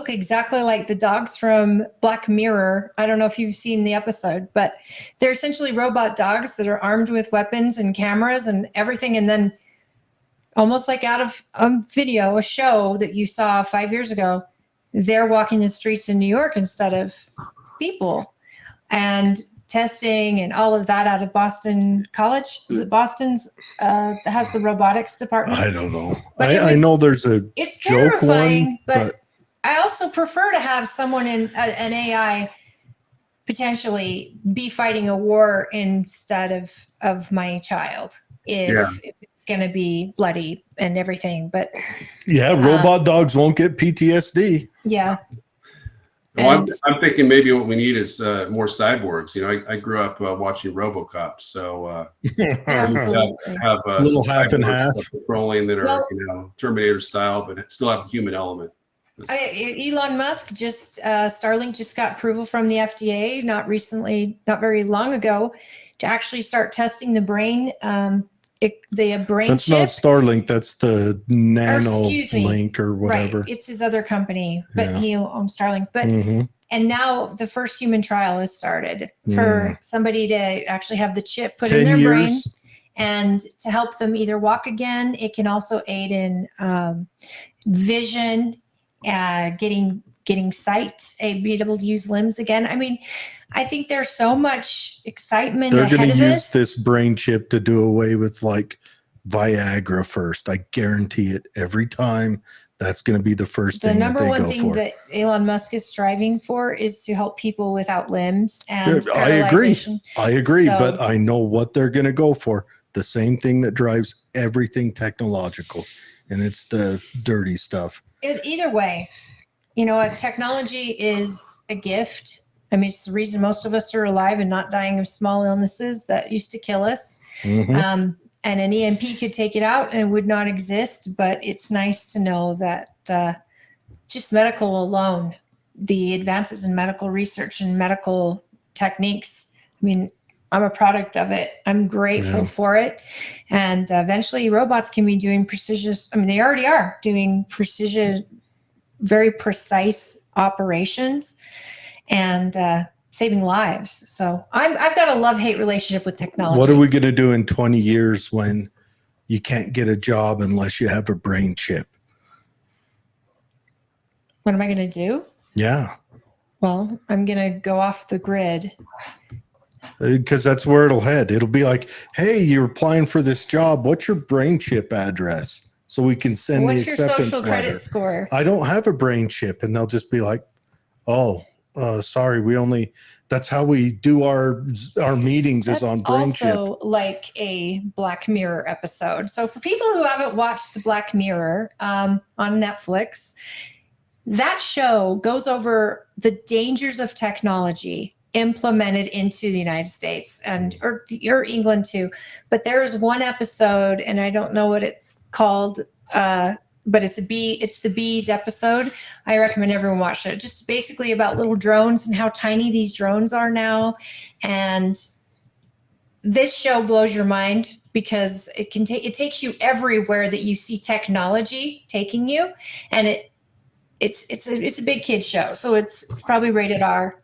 exactly like the dogs from Black Mirror. I don't know if you've seen the episode, but they're essentially robot dogs that are armed with weapons and cameras and everything. And then almost like out of a show that you saw 5 years ago, they're walking the streets in New York instead of people. And testing and all of that out of Boston College. Is it Boston's that has the robotics department? I don't know. I know there's it's joke terrifying, one, but I also prefer to have someone in an AI potentially be fighting a war instead of my child if it's going to be bloody and everything. But robot dogs won't get PTSD. Yeah. Well, I'm thinking maybe what we need is more cyborgs. I grew up watching RoboCop, so have a little half and half patrolling that are Terminator style, but still have a human element. Elon Musk Starlink just got approval from the FDA not very long ago, to actually start testing the brain. Brain that's chip. Not Starlink, that's the Nano Link or whatever. Right, it's his other company, but he owns Starlink. But and now the first human trial has started for somebody to actually have the chip put in their brain and to help them either walk again. It can also aid in vision, getting sight, being able to use limbs again. I mean, I think there's so much excitement. They're going to use this brain chip to do away with like Viagra first. I guarantee it. Every time, that's going to be the first thing that they go for. The number one thing that Elon Musk is striving for is to help people without limbs and I agree, but I know what they're going to go for. The same thing that drives everything technological, and it's the dirty stuff. Either way, technology is a gift. I mean, it's the reason most of us are alive and not dying of small illnesses that used to kill us. Mhm. And an EMP could take it out and it would not exist. But it's nice to know that just medical alone, the advances in medical research and medical techniques, I mean, I'm a product of it. I'm grateful for it. And eventually robots can be doing precision. I mean, they already are doing precision, very precise operations and saving lives. So I've got a love-hate relationship with technology. What are we going to do in 20 years when you can't get a job unless you have a brain chip? What am I going to do? Yeah. Well, I'm going to go off the grid. Because that's where it'll head. It'll be like, hey, you're applying for this job. What's your brain chip address? So we can send What's the your acceptance social letter. credit score? I don't have a brain chip. And they'll just be like, oh, sorry. That's how we do our meetings That's is on brain chip. also like a Black Mirror episode. So for people who haven't watched the Black Mirror on Netflix, that show goes over the dangers of technology implemented into the United States or England too. But there is one episode, and I don't know what it's called, but it's the bees episode. I recommend everyone watch it. Just basically about little drones and how tiny these drones are now. And this show blows your mind because it takes you everywhere that you see technology taking you, and it's a big kid show, so it's probably rated R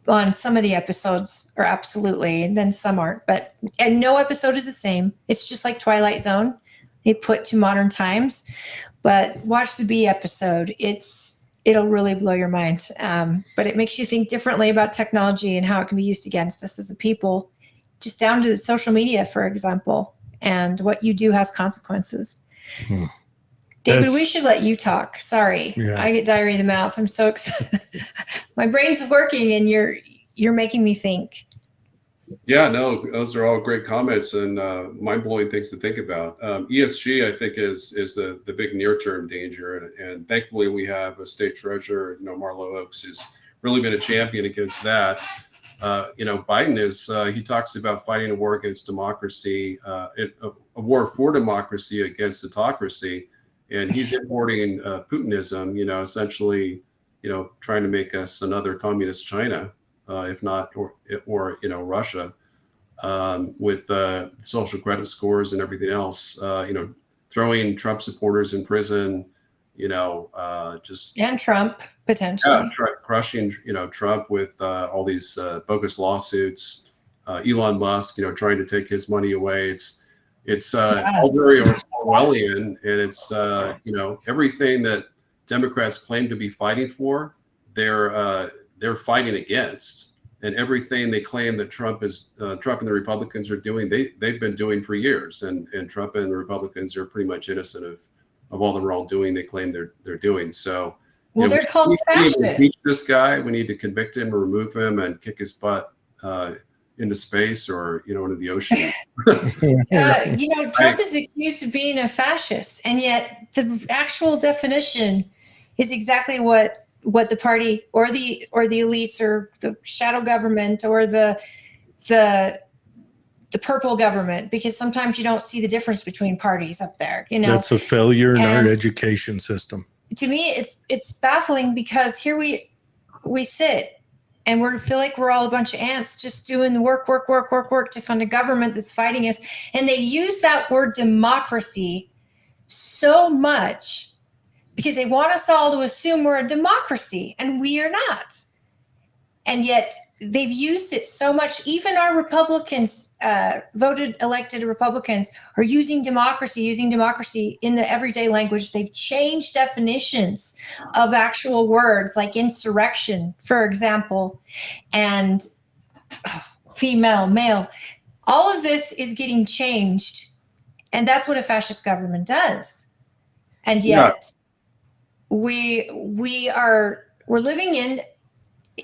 on some of the episodes, or absolutely, and then some aren't. And no episode is the same. It's just like Twilight Zone. They put to modern times. But watch the Bee episode. It'll really blow your mind. But it makes you think differently about technology and how it can be used against us as a people, just down to social media, for example. And what you do has consequences. David, we should let you talk. Sorry. Yeah. I get diarrhea of the mouth. I'm so excited. My brain's working and you're making me think. Yeah, no, those are all great comments and mind-blowing things to think about. ESG, I think, is the big near-term danger, and thankfully we have a state treasurer, Marlo Oaks, who's really been a champion against that. Biden he talks about fighting a war against democracy, a war for democracy against autocracy, and he's importing Putinism, essentially, trying to make us another communist China. If not, or Russia, with social credit scores and everything else, throwing Trump supporters in prison, and Trump potentially, crushing, Trump with all these bogus lawsuits, Elon Musk, trying to take his money away. It's all very Orwellian, and it's everything that Democrats claim to be fighting for, they're fighting against, and everything they claim that Trump and the Republicans are doing, they've been doing for years, and Trump and the Republicans are pretty much innocent of all the wrongdoing they claim they're doing. So, they're called fascists. We need to impeach this guy. We need to convict him, or remove him, and kick his butt into space or into the ocean. Trump is accused of being a fascist, and yet the actual definition is exactly what the party or the elites or the shadow government or the purple government, because sometimes you don't see the difference between parties up there. That's a failure in our education system. To me, it's baffling, because here we sit and we feel like we're all a bunch of ants just doing the work to fund a government that's fighting us, and they use that word democracy so much because they want us all to assume we're a democracy, and we are not. And yet they've used it so much. Even our Republicans, elected Republicans, are using democracy in the everyday language. They've changed definitions of actual words like insurrection, for example, and female, male. All of this is getting changed, and that's what a fascist government does. And yet we're living in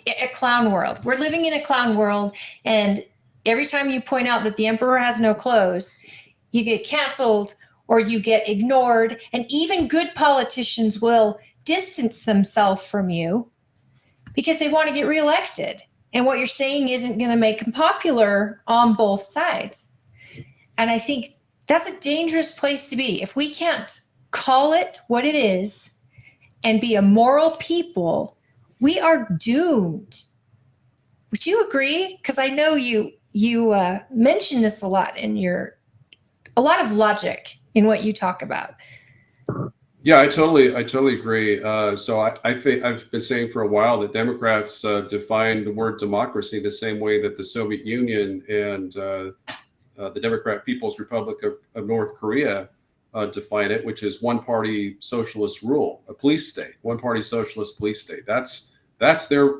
a clown world. We're living in a clown world, and every time you point out that the emperor has no clothes, you get canceled or you get ignored, and even good politicians will distance themselves from you because they want to get reelected. And what you're saying isn't going to make them popular on both sides. And I think that's a dangerous place to be. If we can't call it what it is and be a moral people, we are doomed. Would you agree? Because I know you mention this a lot in a lot of logic in what you talk about. Yeah, I totally agree. So I think I've been saying for a while that Democrats define the word democracy the same way that the Soviet Union and the Democratic People's Republic of North Korea define it, which is one-party socialist rule, a police state, one-party socialist police state. That's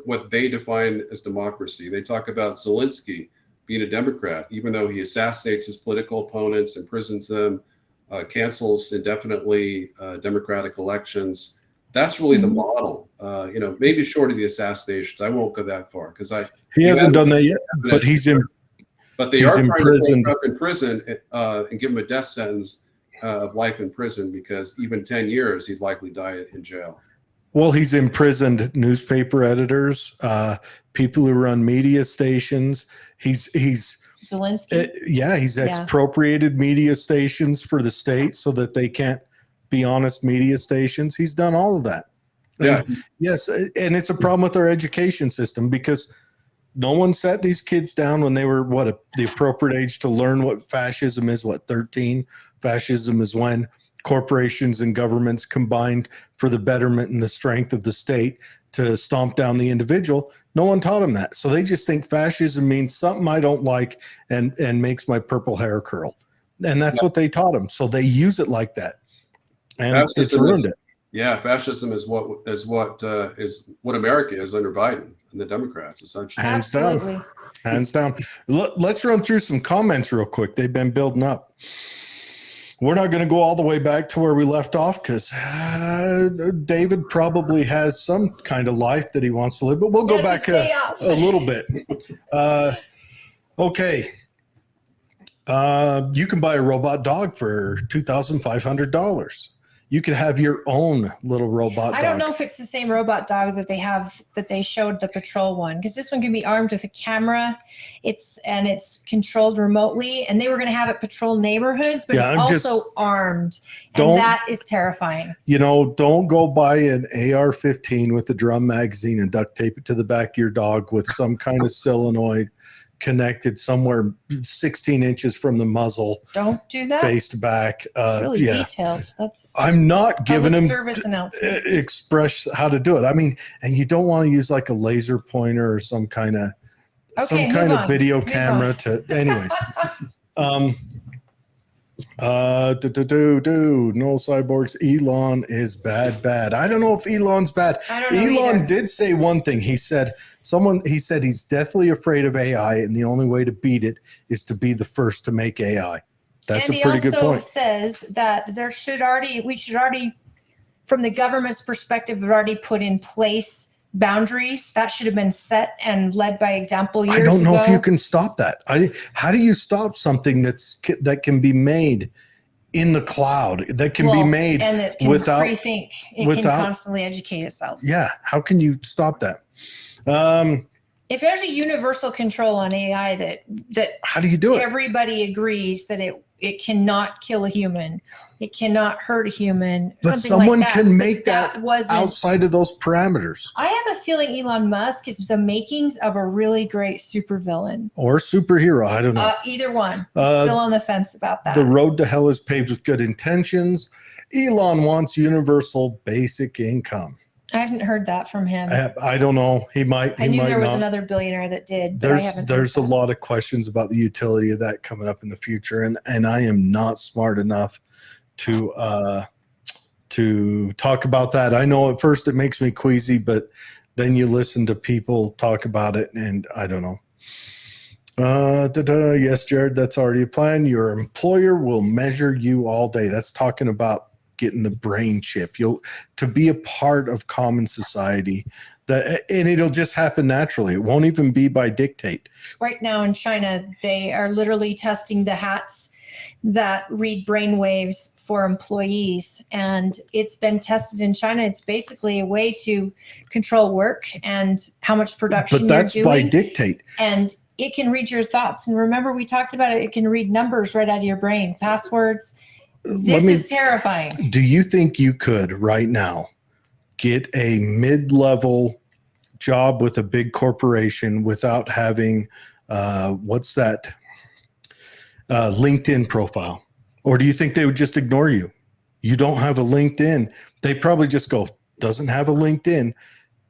what they define as democracy. They talk about Zelensky being a Democrat, even though he assassinates his political opponents, imprisons them, cancels indefinitely democratic elections. That's really the model. Maybe short of the assassinations. I won't go that far because he hasn't done that yet. But But they he's are trying imprisoned. to put Trump in prison and give him a death sentence of life in prison, because even 10 years he'd likely die in jail. Well, he's imprisoned newspaper editors, people who run media stations. He's Zelensky? he's expropriated media stations for the state so that they can't be honest media stations. He's done all of that. Yeah. And yes, and it's a problem with our education system because no one sat these kids down when they were the appropriate age to learn what fascism is. 13? Fascism is when corporations and governments combined for the betterment and the strength of the state to stomp down the individual. No one taught them that. So they just think fascism means something I don't like and makes my purple hair curl. And that's what they taught them. So they use it like that. And it's ruined it. Yeah, fascism is what America is under Biden and the Democrats, essentially. Absolutely. Hands down. Let's run through some comments real quick. They've been building up. We're not going to go all the way back to where we left off because David probably has some kind of life that he wants to live, but we'll go back a little bit. Okay. You can buy a robot dog for $2,500. You can have your own little robot dog. I don't know if it's the same robot dog that they showed the patrol one, because this one can be armed with a camera. It's controlled remotely, and they were going to have it patrol neighborhoods, but it's also armed, and that is terrifying. Don't go buy an AR-15 with a drum magazine and duct tape it to the back of your dog with some kind of solenoid connected somewhere 16 inches from the muzzle. Don't do that. Faced back. It's really detailed. I'm not giving him service announcement. Express how to do it. I mean, and you don't want to use like a laser pointer or some kind of video camera to. Anyways, no cyborgs. Elon is bad. I don't know if Elon's bad. I don't know Elon either. did say one thing. He said he's deathly afraid of AI, and the only way to beat it is to be the first to make AI. That's a pretty good point. And he also says that we should already, from the government's perspective, have already put in place boundaries that should have been set and led by example years ago. I don't know if you can stop that. How do you stop something that can be made in the cloud, that can be made and that can without free think? It can constantly educate itself. Yeah. How can you stop that? If there's a universal control on AI that how do you do it? Everybody agrees that it cannot kill a human, it cannot hurt a human. But someone can make that outside of those parameters. I have a feeling Elon Musk is the makings of a really great supervillain or superhero. I don't know. Either one. Still on the fence about that. The road to hell is paved with good intentions. Elon wants universal basic income. I haven't heard that from him. I don't know. He might. I knew there was not. another billionaire that did. But There's a lot of questions about the utility of that coming up in the future, and I am not smart enough to talk about that. I know at first it makes me queasy, but then you listen to people talk about it, and I don't know. Yes, Jared, that's already a plan. Your employer will measure you all day. That's talking about getting the brain chip. To be a part of common society, and it'll just happen naturally. It won't even be by dictate. Right now in China, they are literally testing the hats that read brain waves for employees. And it's been tested in China. It's basically a way to control work and how much production But that's you're by doing. dictate. And it can read your thoughts. And remember, we talked about it. It can read numbers right out of your brain, passwords. This is terrifying. Do you think you could right now get a mid-level job with a big corporation without having what's that LinkedIn profile? Or do you think they would just ignore you? You don't have a LinkedIn. They probably just go, doesn't have a LinkedIn.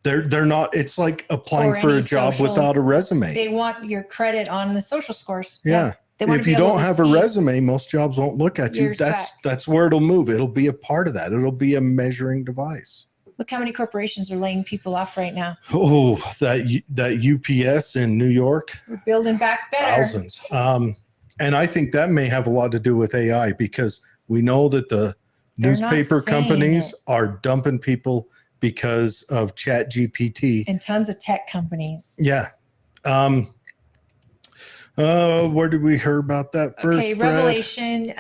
They're not, it's like applying for a job without a resume. They want your credit on the social scores. Yeah. They want If to be you able don't to have a see resume, most jobs won't look at you. years back. That's where it'll move. It'll be a part of that. It'll be a measuring device. Look how many corporations are laying people off right now. Oh, that UPS in New York, We're building back better. thousands. And I think that may have a lot to do with AI, because we know that the They're not newspaper saying companies it. are dumping people because of Chat GPT. And tons of tech companies. Yeah. Where did we hear about that first? Okay, Fred? Revelation.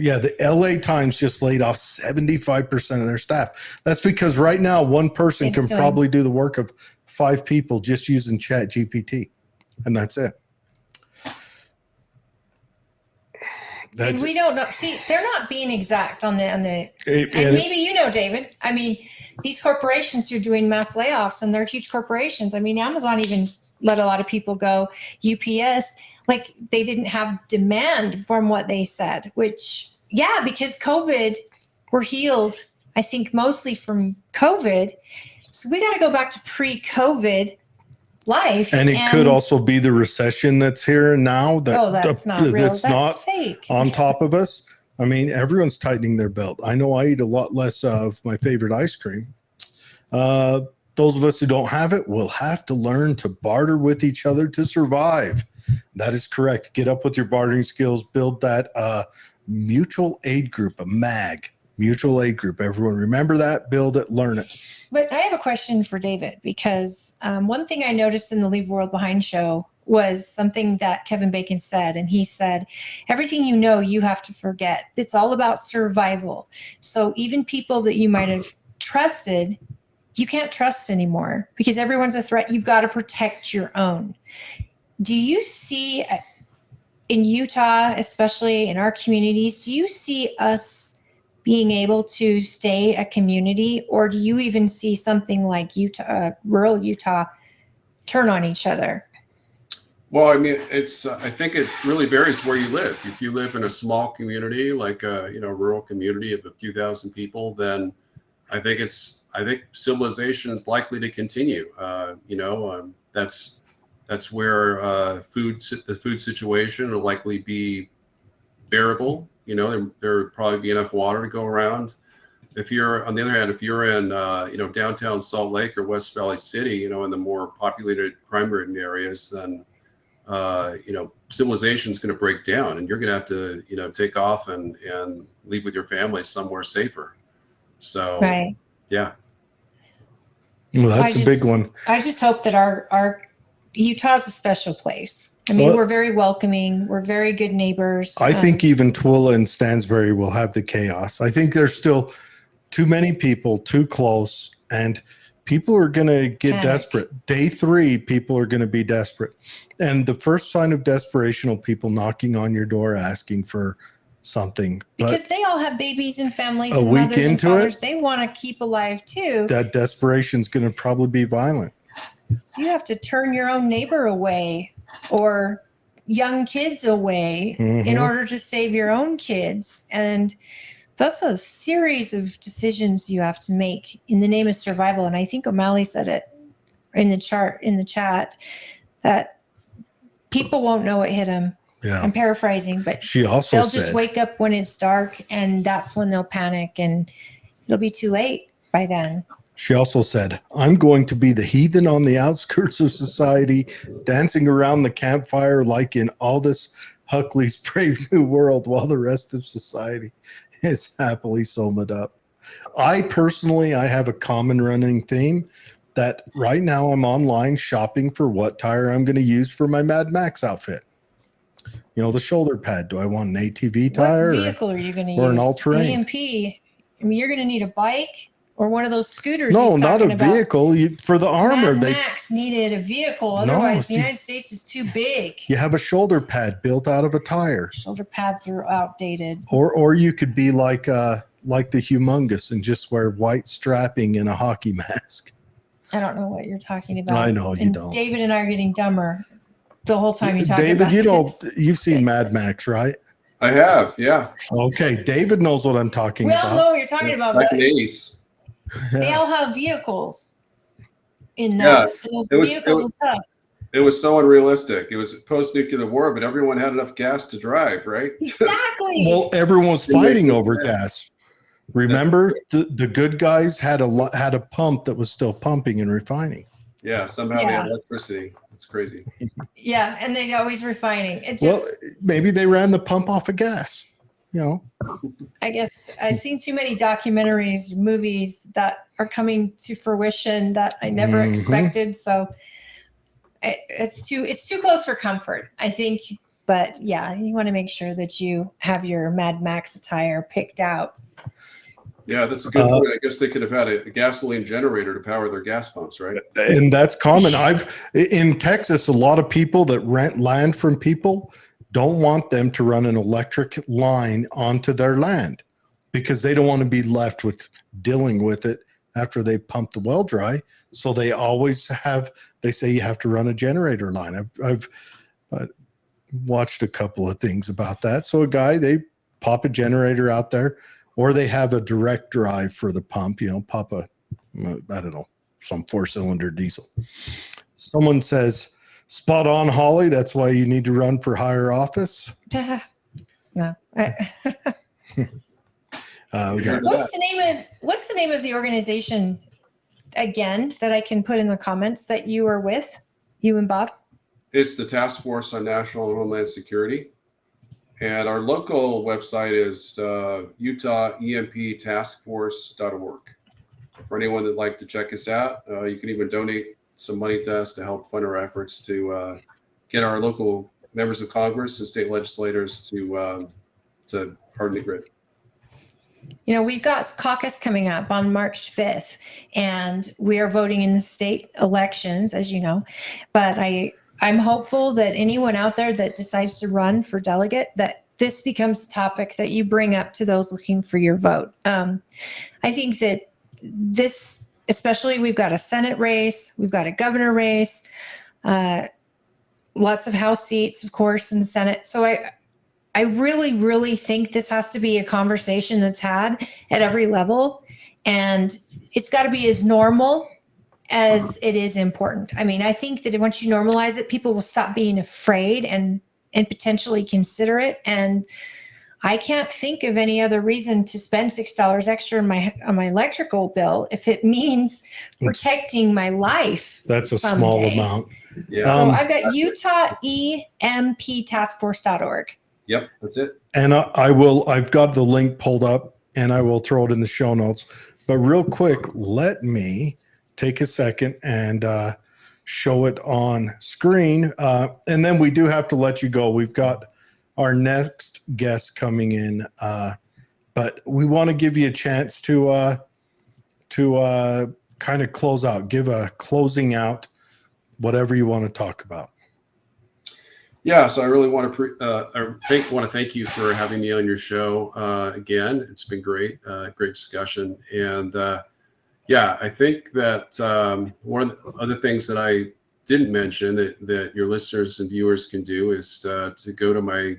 Yeah, the LA Times just laid off 75% of their staff. That's because right now one person can Thanks, Dylan. probably do the work of 5 people just using Chat GPT. And that's it. And we don't know. See, they're not being exact on the. And and maybe you know, David. I mean, these corporations are doing mass layoffs, and they're huge corporations. I mean, Amazon even let a lot of people go. UPS, like they didn't have demand from what they said. Which, yeah, because COVID, we're healed. I think mostly from COVID. So we got to go back to pre-COVID life. And it could also be the recession that's here and now. That's not real. That's not fake. on top of us. I mean, everyone's tightening their belt. I know I eat a lot less of my favorite ice cream. Those of us who don't have it will have to learn to barter with each other to survive. That is correct. Get up with your bartering skills. Build that mutual aid group, a MAG, mutual aid group. Everyone remember that. Build it. Learn it. But I have a question for David, because one thing I noticed in the Leave World Behind show was something that Kevin Bacon said. And he said, everything you know, you have to forget. It's all about survival. So even people that you might have trusted, you can't trust anymore because everyone's a threat. You've got to protect your own. Do you see in Utah, especially in our communities, do you see us being able to stay a community, or do you even see something like Utah, rural Utah, turn on each other? Well, I mean, it's. I think it really varies where you live. If you live in a small community, like a rural community of a few thousand people, then I think civilization is likely to continue. That's where the food situation will likely be bearable. There would probably be enough water to go around. If you're, on the other hand, if you're in, downtown Salt Lake or West Valley City, in the more populated, crime-ridden areas, then, civilization is going to break down, and you're going to have to, take off and leave with your family somewhere safer. So, Right. Yeah. Well, that's a big one. I just hope that our Utah's a special place. I mean, we're very welcoming. We're very good neighbors. I think even Twilla and Stansbury will have the chaos. I think there's still too many people, too close, and people are going to get desperate. Day 3, people are going to be desperate. And the first sign of desperation will people knocking on your door asking for something. Because they all have babies and families a and week mothers and into fathers it, they want to keep alive too. That desperation is going to probably be violent. So you have to turn your own neighbor away or young kids away in order to save your own kids. And that's a series of decisions you have to make in the name of survival. And I think O'Malley said it in the chat, that people won't know what hit them. Yeah. I'm paraphrasing, but she also they'll said, just wake up when it's dark, and that's when they'll panic, and it'll be too late by then. She also said, I'm going to be the heathen on the outskirts of society, dancing around the campfire like in Aldous Huxley's Brave New World, while the rest of society is happily sewed up. I have a common running theme that right now I'm online shopping for what tire I'm going to use for my Mad Max outfit. the shoulder pad. Do I want an ATV tire What vehicle are you going to use? or an all-terrain? EMP. I mean, you're going to need a bike or one of those scooters. No, he's not talking a about. vehicle. For the armor, Mad they Max needed a vehicle. No, Otherwise, the you- United States is too big. you have a shoulder pad built out of a tire, Shoulder pads are outdated. or you could be like the Humongous and just wear white strapping and a hockey mask. I don't know what you're talking about. I know you and don't. David and I are getting dumber the whole time you talk David, about this. you've seen Mad Max, right? I have, yeah. Okay, David knows what I'm talking We all about. know what you're talking about, Back but in the 80s. they all have vehicles in that. Yeah, and those it was- vehicles were tough. It was so unrealistic. It was post-nuclear war, but everyone had enough gas to drive, right? Exactly. Well, everyone was It makes fighting no over sense. gas. Remember, the good guys had a pump that was still pumping and refining. Yeah, somehow they Yeah. had electricity. It's crazy. Yeah, and they're always refining. It just, Well, maybe they ran the pump off of gas. I guess I've seen too many documentaries, movies that are coming to fruition that I never Mhm. expected. So it's too close for comfort, I think. But yeah, you want to make sure that you have your Mad Max attire picked out. Yeah, that's a good point. I guess they could have had a gasoline generator to power their gas pumps, right? And that's common. In Texas, a lot of people that rent land from people don't want them to run an electric line onto their land because they don't want to be left with dealing with it after they pump the well dry. So they always they say you have to run a generator line. I've watched a couple of things about that. So they pop a generator out there, or they have a direct drive for the pump, pop I don't know, some 4-cylinder diesel. Someone says, spot on, Holly. That's why you need to run for higher office. No. We got What's the name of the organization again that I can put in the comments that you are with, you and Bob? It's the Task Force on National and Homeland Security. And our local website is UtahEMPTaskForce.org. For anyone that'd like to check us out, you can even donate some money to us to help fund our efforts to get our local members of Congress and state legislators to harden the grid. We've got caucus coming up on March 5th, and we are voting in the state elections, as you know. But I'm hopeful that anyone out there that decides to run for delegate, that this becomes a topic that you bring up to those looking for your vote. I think that this, especially, we've got a Senate race, we've got a governor race, lots of House seats, of course, in the Senate. So I really, really think this has to be a conversation that's had at every level, and it's got to be as normal as it is important. I mean, I think that once you normalize it, people will stop being afraid and potentially consider it. And I can't think of any other reason to spend $6 extra on my electrical bill if it means protecting my life. That's a someday. small amount. Yeah. So I've got UtahEMPTaskForce.org. Yep, that's it. And I've got the link pulled up and I will throw it in the show notes. But real quick, let me take a second and show it on screen. And then we do have to let you go. We've got our next guest coming in. But we want to give you a chance to kind of close out, give a closing out, whatever you want to talk about. Yeah, so I really want to thank you for having me on your show again. It's been great, great discussion, and I think that one of the other things that I didn't mention that your listeners and viewers can do is to go to my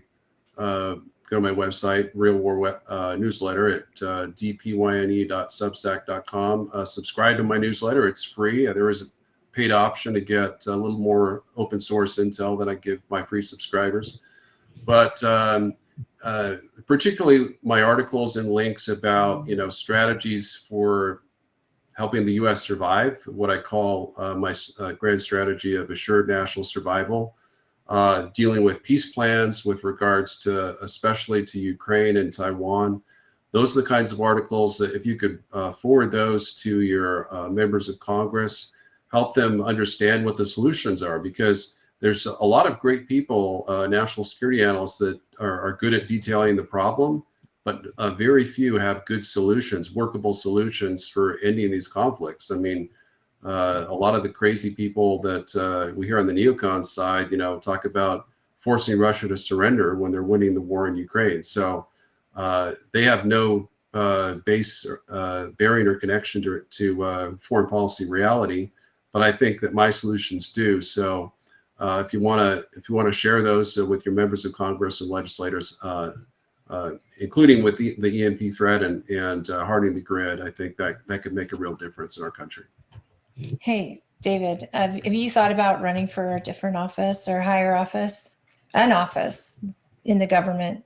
website, Real War newsletter at dpyne.substack.com. Subscribe to my newsletter; it's free. There is a paid option to get a little more open source intel than I give my free subscribers. But particularly my articles and links about, strategies for helping the U.S. survive, what I call my grand strategy of assured national survival, dealing with peace plans with regards to, especially to Ukraine and Taiwan. Those are the kinds of articles that if you could forward those to your members of Congress, help them understand what the solutions are, because there's a lot of great people, national security analysts that are good at detailing the problem, but very few have good solutions, workable solutions for ending these conflicts. I mean, a lot of the crazy people that we hear on the neocon side, talk about forcing Russia to surrender when they're winning the war in Ukraine. So they have no base bearing or connection to foreign policy reality. But I think that my solutions do. So if you want to share those with your members of Congress and legislators, including with the EMP threat and hardening the grid, I think that could make a real difference in our country. Hey, David, have you thought about running for a different office or higher office, an office in the government?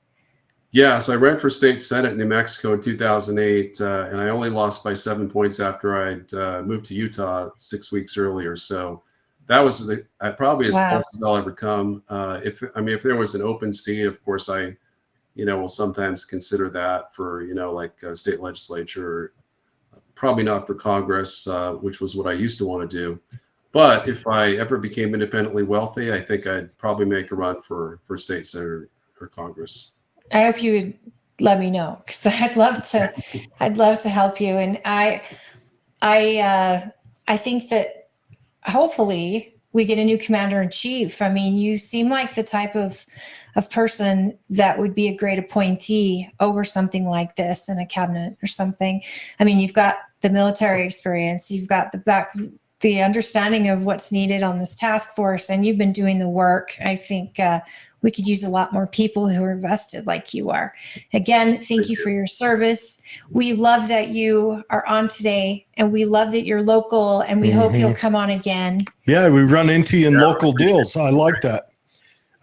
Yes, I ran for state senate in New Mexico in 2008, and I only lost by 7 points after I'd moved to Utah 6 weeks earlier. So that was probably as close as I'll ever come. If there was an open seat, of course, I will sometimes consider that for like state legislature. Probably not for Congress, which was what I used to want to do. But if I ever became independently wealthy, I think I'd probably make a run for state senator or Congress. I hope you would let me know, because I'd love to help you. And I think that hopefully we get a new commander in chief. I mean, you seem like the type of person that would be a great appointee over something like this in a cabinet or something. I mean, you've got the military experience, you've got the understanding of what's needed on this task force, and you've been doing the work. I think we could use a lot more people who are vested like you are. Again, thank you for your service. We love that you are on today, and we love that you're local, and we hope you'll come on again. Yeah, we run into you in local deals. I like that.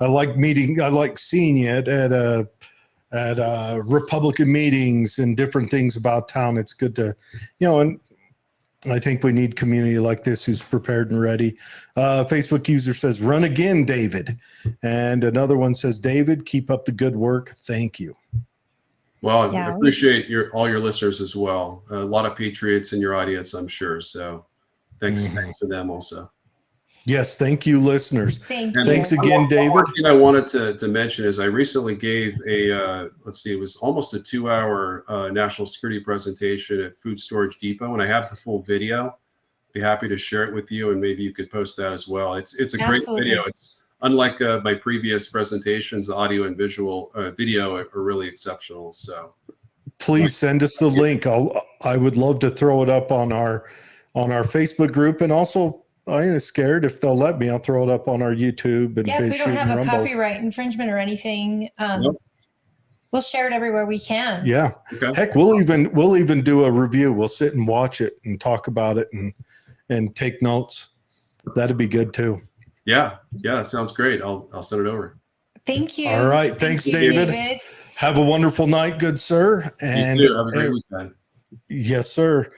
I like seeing you at Republican meetings and different things about town. It's good to, and I think we need community like this who's prepared and ready. Facebook user says, "Run again, David." And another one says, "David, keep up the good work. Thank you." Well, I appreciate all your listeners as well. A lot of patriots in your audience, I'm sure. So thanks to them also. Yes, thank you, listeners. Thanks again, David. One thing I wanted to mention is I recently gave it was almost a 2-hour national security presentation at Food Storage Depot, and I have the full video. Be happy to share it with you, and maybe you could post that as well. It's a great video. It's unlike my previous presentations. The audio and video are really exceptional. So please send us the link. I would love to throw it up on our Facebook group, and also, I ain't scared if they'll let me. I'll throw it up on our YouTube and if we don't have a Rumble. copyright infringement or anything, we'll share it everywhere we can. Yeah. Okay. Heck, we'll even do a review. We'll sit and watch it and talk about it and take notes. That'd be good too. Yeah, that sounds great. I'll send it over. Thank you. All right. Thanks, David. Have a wonderful night, good sir. And you too. Have a great weekend. Yes, sir.